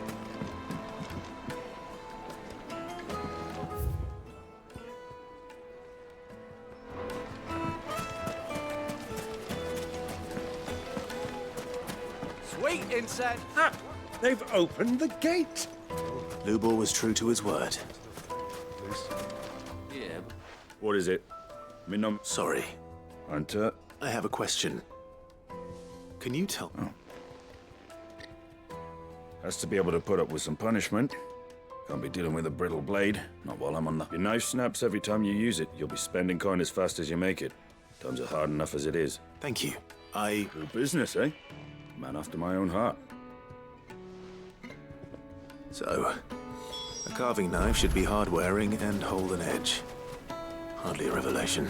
Sweet inset. Ah, they've opened the gate. Lubor was true to his word. Yeah. What is it? Sorry. Hunter? I have a question. Can you tell... Oh. Has to be able to put up with some punishment. Can't be dealing with a brittle blade, not while I'm on the... Your knife snaps every time you use it. You'll be spending coin as fast as you make it. Times are hard enough as it is. Thank you. Good business, eh? Man after my own heart. So, a carving knife should be hard-wearing and hold an edge. Hardly a revelation.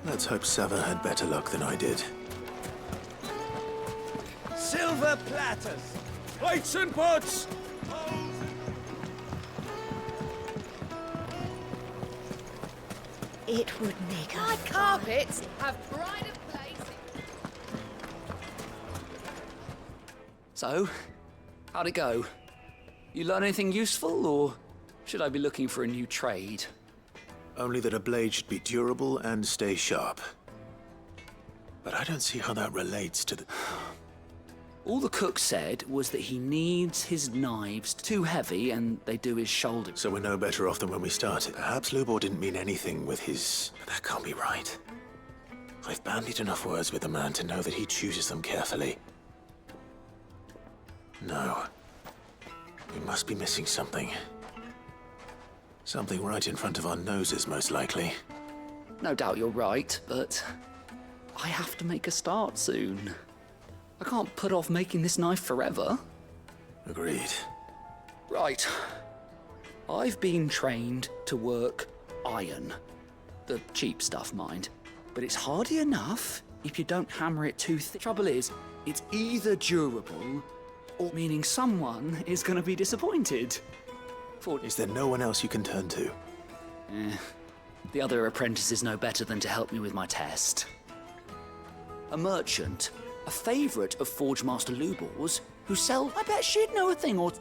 Let's hope Sava had better luck than I did. Silver platters, plates and pots. It would make My carpets have pride of place. So, how'd it go? You learn anything useful, or should I be looking for a new trade? Only that a blade should be durable and stay sharp. But I don't see how that relates to the... All the cook said was that he needs his knives too heavy and they do his shoulder. So we're no better off than when we started. Perhaps Lubor didn't mean anything with his... But that can't be right. I've bandied enough words with the man to know that he chooses them carefully. No. We must be missing something. Something right in front of our noses, most likely. No doubt you're right, but I have to make a start soon. I can't put off making this knife forever. Agreed. Right. I've been trained to work iron. The cheap stuff, mind. But it's hardy enough if you don't hammer it too thick. Trouble is, it's either durable, or meaning someone is going to be disappointed. Is there no one else you can turn to? The other apprentices know better than to help me with my test. a merchant, a favourite of Forge Master Lubor's, who sells... I bet she'd know a thing or...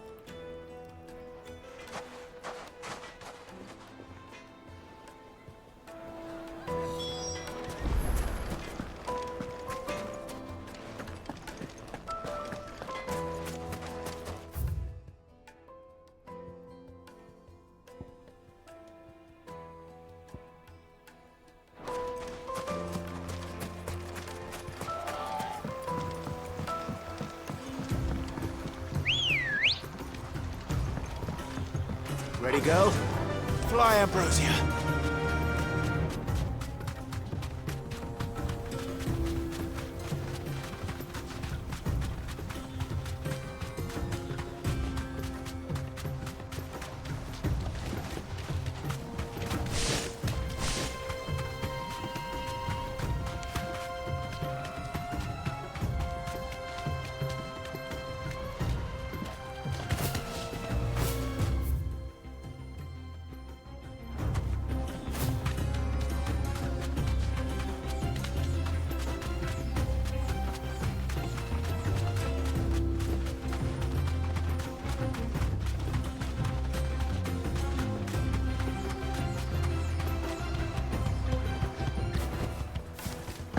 Ready, go? Fly, Ambrosia.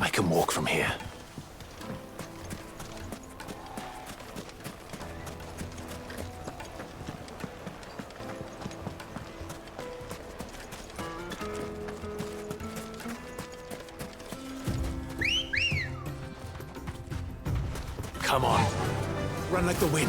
I can walk from here. Come on. Run like the wind.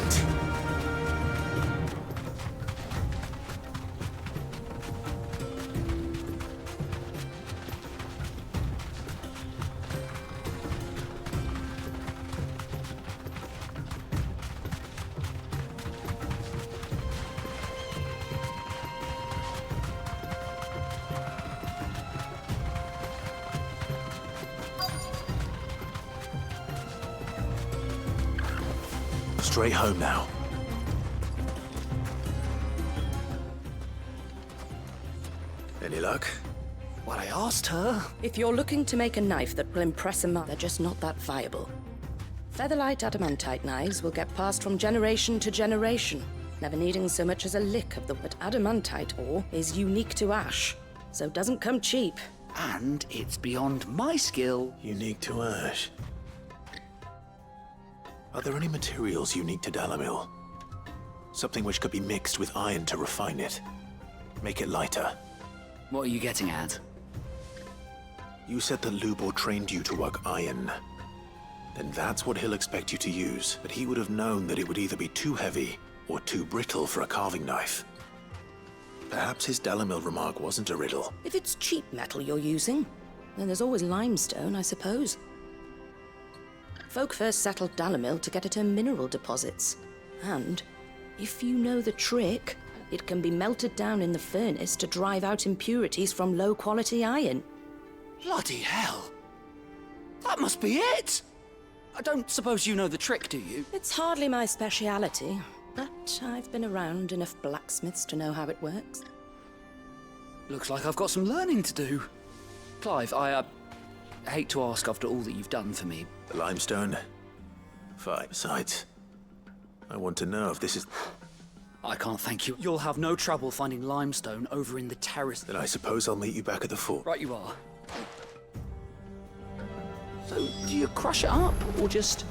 Straight home now. Any luck? Well, I asked her. If you're looking to make a knife that will impress a man, they're just not that viable. Featherlight adamantite knives will get passed from generation to generation, never needing so much as a lick of the... But adamantite ore is unique to ash, so it doesn't come cheap. And it's beyond my skill. Unique to ash. Are there any materials unique to Dalimil? Something which could be mixed with iron to refine it. Make it lighter. What are you getting at? You said that Lubor trained you to work iron. Then that's what he'll expect you to use. But he would have known that it would either be too heavy or too brittle for a carving knife. Perhaps his Dalimil remark wasn't a riddle. If it's cheap metal you're using, then there's always limestone, I suppose. Folk first settled Dalimil to get at her mineral deposits. And, if you know the trick, it can be melted down in the furnace to drive out impurities from low-quality iron. Bloody hell! That must be it! I don't suppose you know the trick, do you? It's hardly my speciality, but I've been around enough blacksmiths to know how it works. Looks like I've got some learning to do. Clive, I hate to ask after all that you've done for me. The limestone? Fine. Besides, I want to know if this is... I can't thank you. You'll have no trouble finding limestone over in the terrace. Then I suppose I'll meet you back at the fort. Right you are. So, do you crush it up, or just...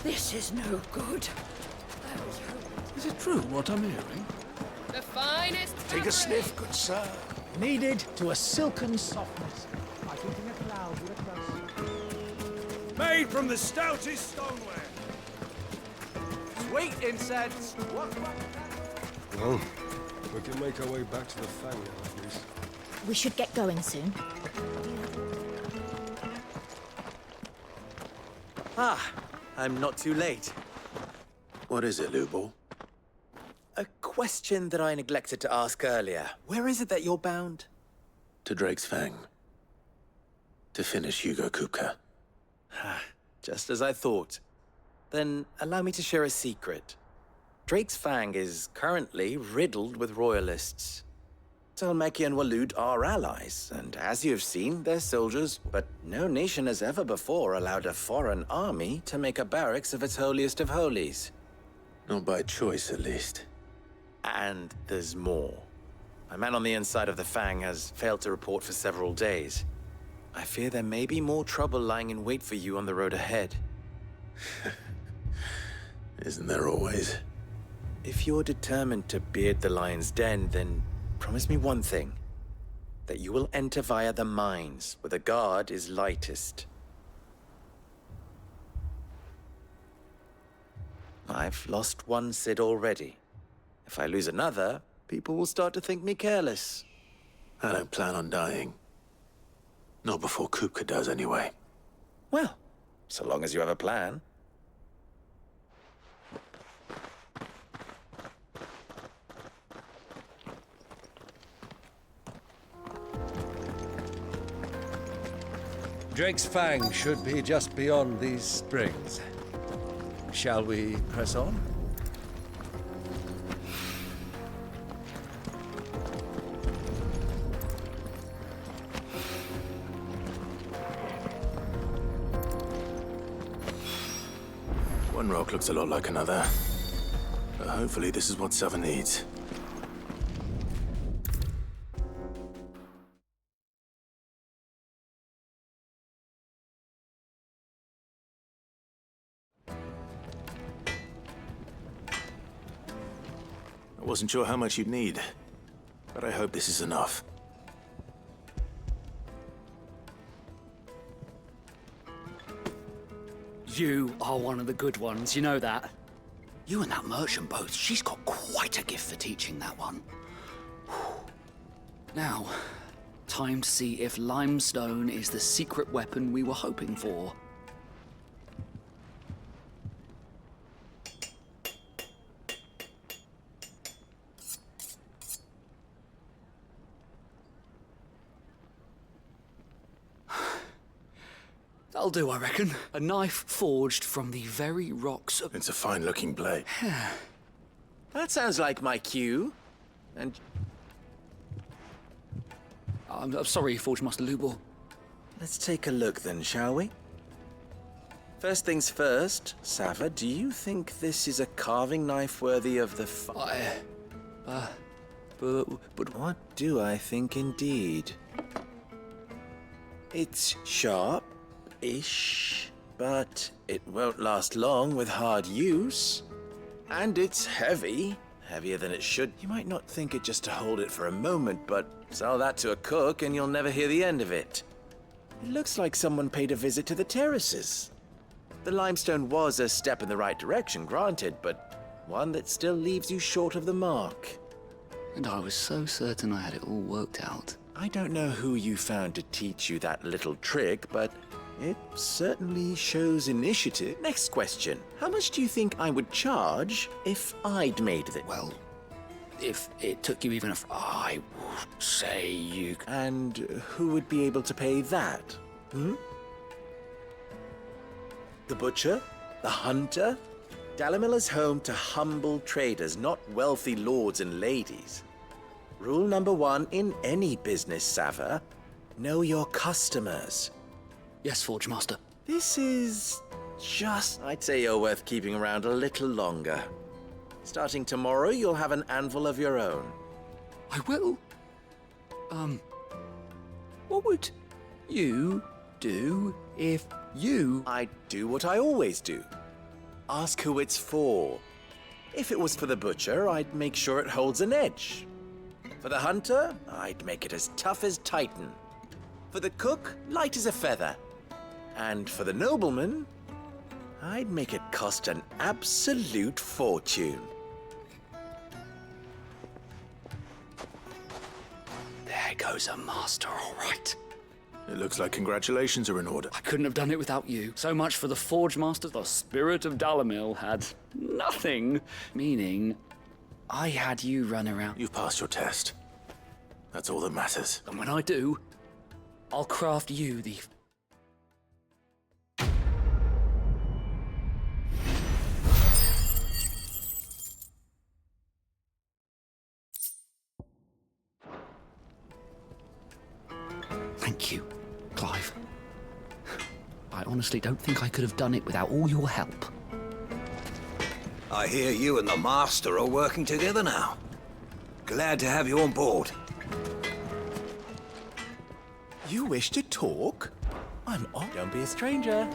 This is no good. Is it true what I'm hearing? The finest Take a sniff, good sir. Kneaded to a silken softness, like eating a cloud with a crust. Made from the stoutest stoneware. Sweet incense. Well, we can make our way back to the Fang now, at least. We should get going soon. Ah, I'm not too late. What is it, Lubor? A question that I neglected to ask earlier. Where is it that you're bound? To Drake's Fang. To finish Hugo Kupka. Just as I thought. Then allow me to share a secret. Drake's Fang is currently riddled with royalists. Talmeki and Walud are allies, and as you have seen, they're soldiers, but no nation has ever before allowed a foreign army to make a barracks of its holiest of holies. Not by choice, at least. And there's more. A man on the inside of the Fang has failed to report for several days. I fear there may be more trouble lying in wait for you on the road ahead. Isn't there always? If you're determined to beard the lion's den, then promise me one thing. That you will enter via the mines, where the guard is lightest. I've lost one Cid already. If I lose another, people will start to think me careless. I don't plan on dying. Not before Kupka does, anyway. Well, so long as you have a plan. Drake's Fang should be just beyond these springs. Shall we press on? One rock looks a lot like another. But hopefully this is what Sava needs. I wasn't sure how much you'd need, but I hope this is enough. You are one of the good ones, you know that. You and that merchant both, she's got quite a gift for teaching that one. Now, time to see if limestone is the secret weapon we were hoping for. That'll do, I reckon. A knife forged from the very rocks of... It's a fine-looking blade. That sounds like my cue. And... I'm sorry, Forge Master Lubor. Let's take a look then, shall we? First things first, Sava, do you think this is a carving knife worthy of the But what do I think indeed? It's sharp-ish, but it won't last long with hard use. And it's heavy, heavier than it should. You might not think it just to hold it for a moment, but sell that to a cook and you'll never hear the end of it. It looks like someone paid a visit to the terraces. The limestone was a step in the right direction, granted, but one that still leaves you short of the mark. And I was so certain I had it all worked out. I don't know who you found to teach you that little trick, but it certainly shows initiative. Next question. How much do you think I would charge if I'd made it? Well, if it took you even I would say you... And who would be able to pay that? The butcher? The hunter? Dalimil is home to humble traders, not wealthy lords and ladies. Rule number 1 in any business, Sava. Know your customers. Yes, Forge Master. This is just... I'd say you're worth keeping around a little longer. Starting tomorrow, you'll have an anvil of your own. I will? What would you do if you... I'd do what I always do. Ask who it's for. If it was for the butcher, I'd make sure it holds an edge. For the hunter, I'd make it as tough as Titan. For the cook, light as a feather. And for the nobleman, I'd make it cost an absolute fortune. There goes a master, all right. It looks like congratulations are in order. I couldn't have done it without you. So much for the Forge Master. The spirit of Dalimil had nothing, meaning I had you run around. You've passed your test. That's all that matters. And when I do, I'll craft you the... Thank you, Clive. I honestly don't think I could have done it without all your help. I hear you and the Master are working together now. Glad to have you on board. You wish to talk? I'm off. Don't be a stranger.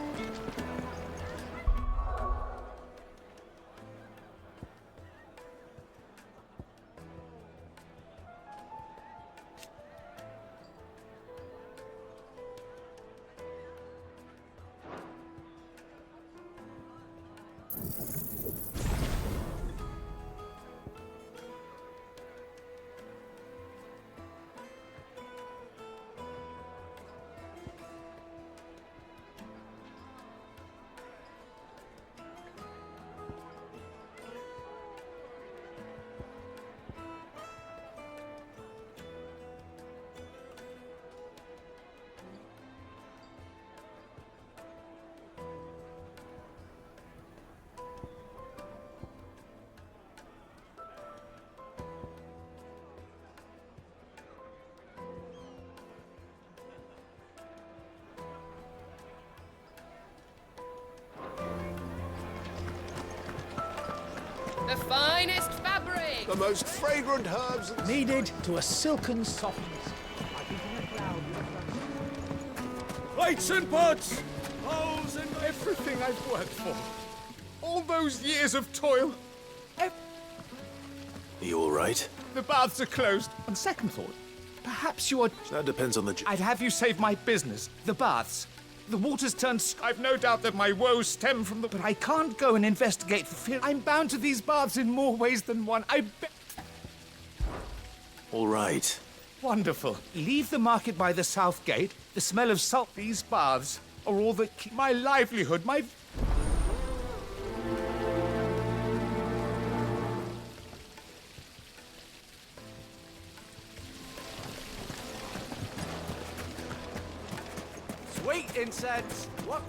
The finest fabric! The most fragrant herbs and... Needed to a silken softness. Plates and pots! Bowls and everything I've worked for. All those years of toil. Are you all right? The baths are closed. On second thought, perhaps you are... That depends on the... I'd have you save my business. The baths. The water's turned... I've no doubt that my woes stem from the... But I can't go and investigate for fear. I'm bound to these baths in more ways than one. All right. Wonderful. Leave the market by the south gate. The smell of salt. These baths are all that keep my livelihood, my... Sweet incense. What?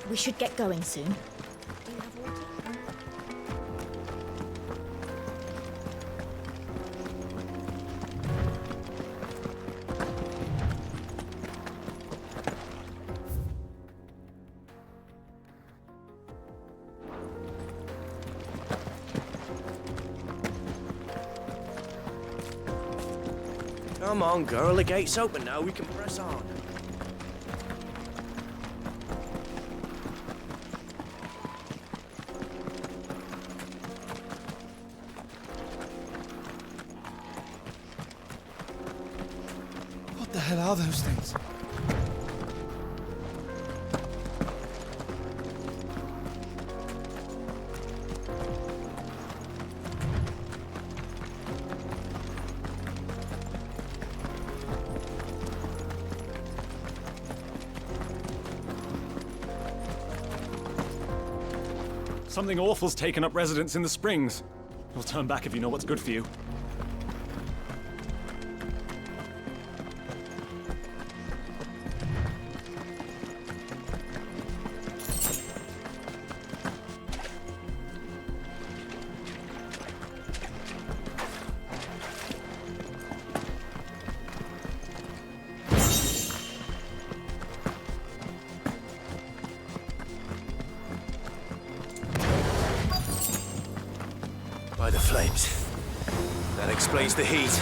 We should get going soon. Come on, girl, the gate's open now, we can press on. What the hell are those things? Something awful's taken up residence in the springs. You'll turn back if you know what's good for you. By the flames. That explains the heat.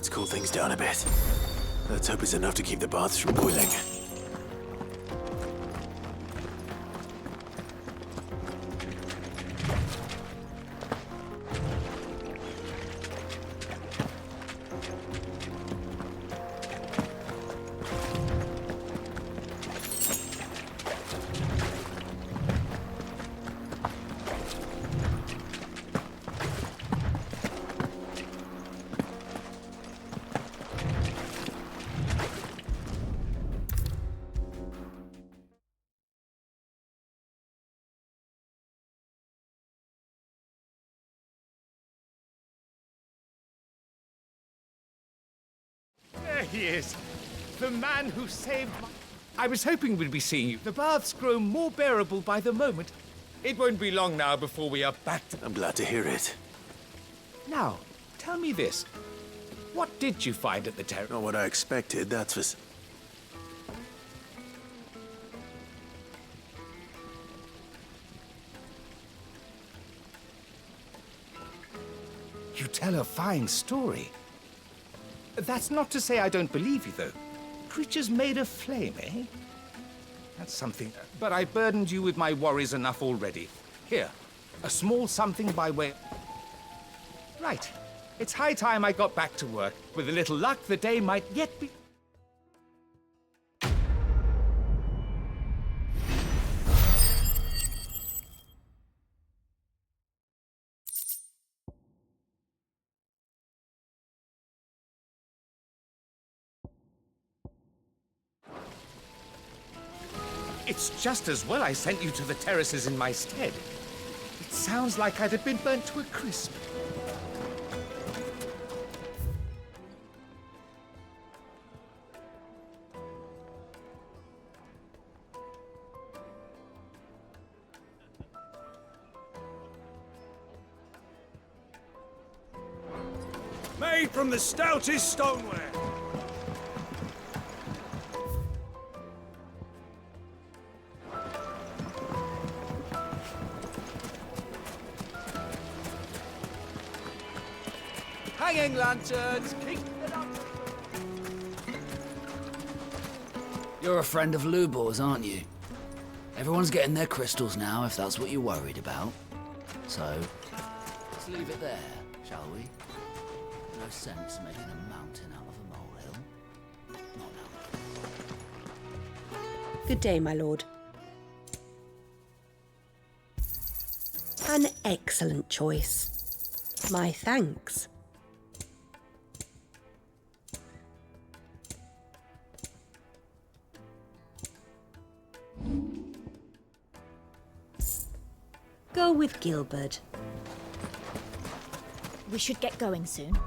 Let's cool things down a bit. Let's hope it's enough to keep the baths from boiling. There he is. The man who saved my... I was hoping we'd be seeing you. The baths grow more bearable by the moment. It won't be long now before we are back to... I'm glad to hear it. Now, tell me this. What did you find at the terrace? Not what I expected, that's for... You tell a fine story. That's not to say I don't believe you, though. Creatures made of flame, eh? That's something. But I burdened you with my worries enough already. Here, a small something by way... Right. It's high time I got back to work. With a little luck, the day might yet be... It's just as well I sent you to the terraces in my stead. It sounds like I'd have been burnt to a crisp. Made from the stoutest stoneware. Hanging lanterns, keep it up. You're a friend of Lubor's, aren't you? Everyone's getting their crystals now, if that's what you're worried about. So, let's leave it there, shall we? No sense making a mountain out of a molehill. Not now. Good day, my lord. An excellent choice. My thanks. Go with Gilbert. We should get going soon.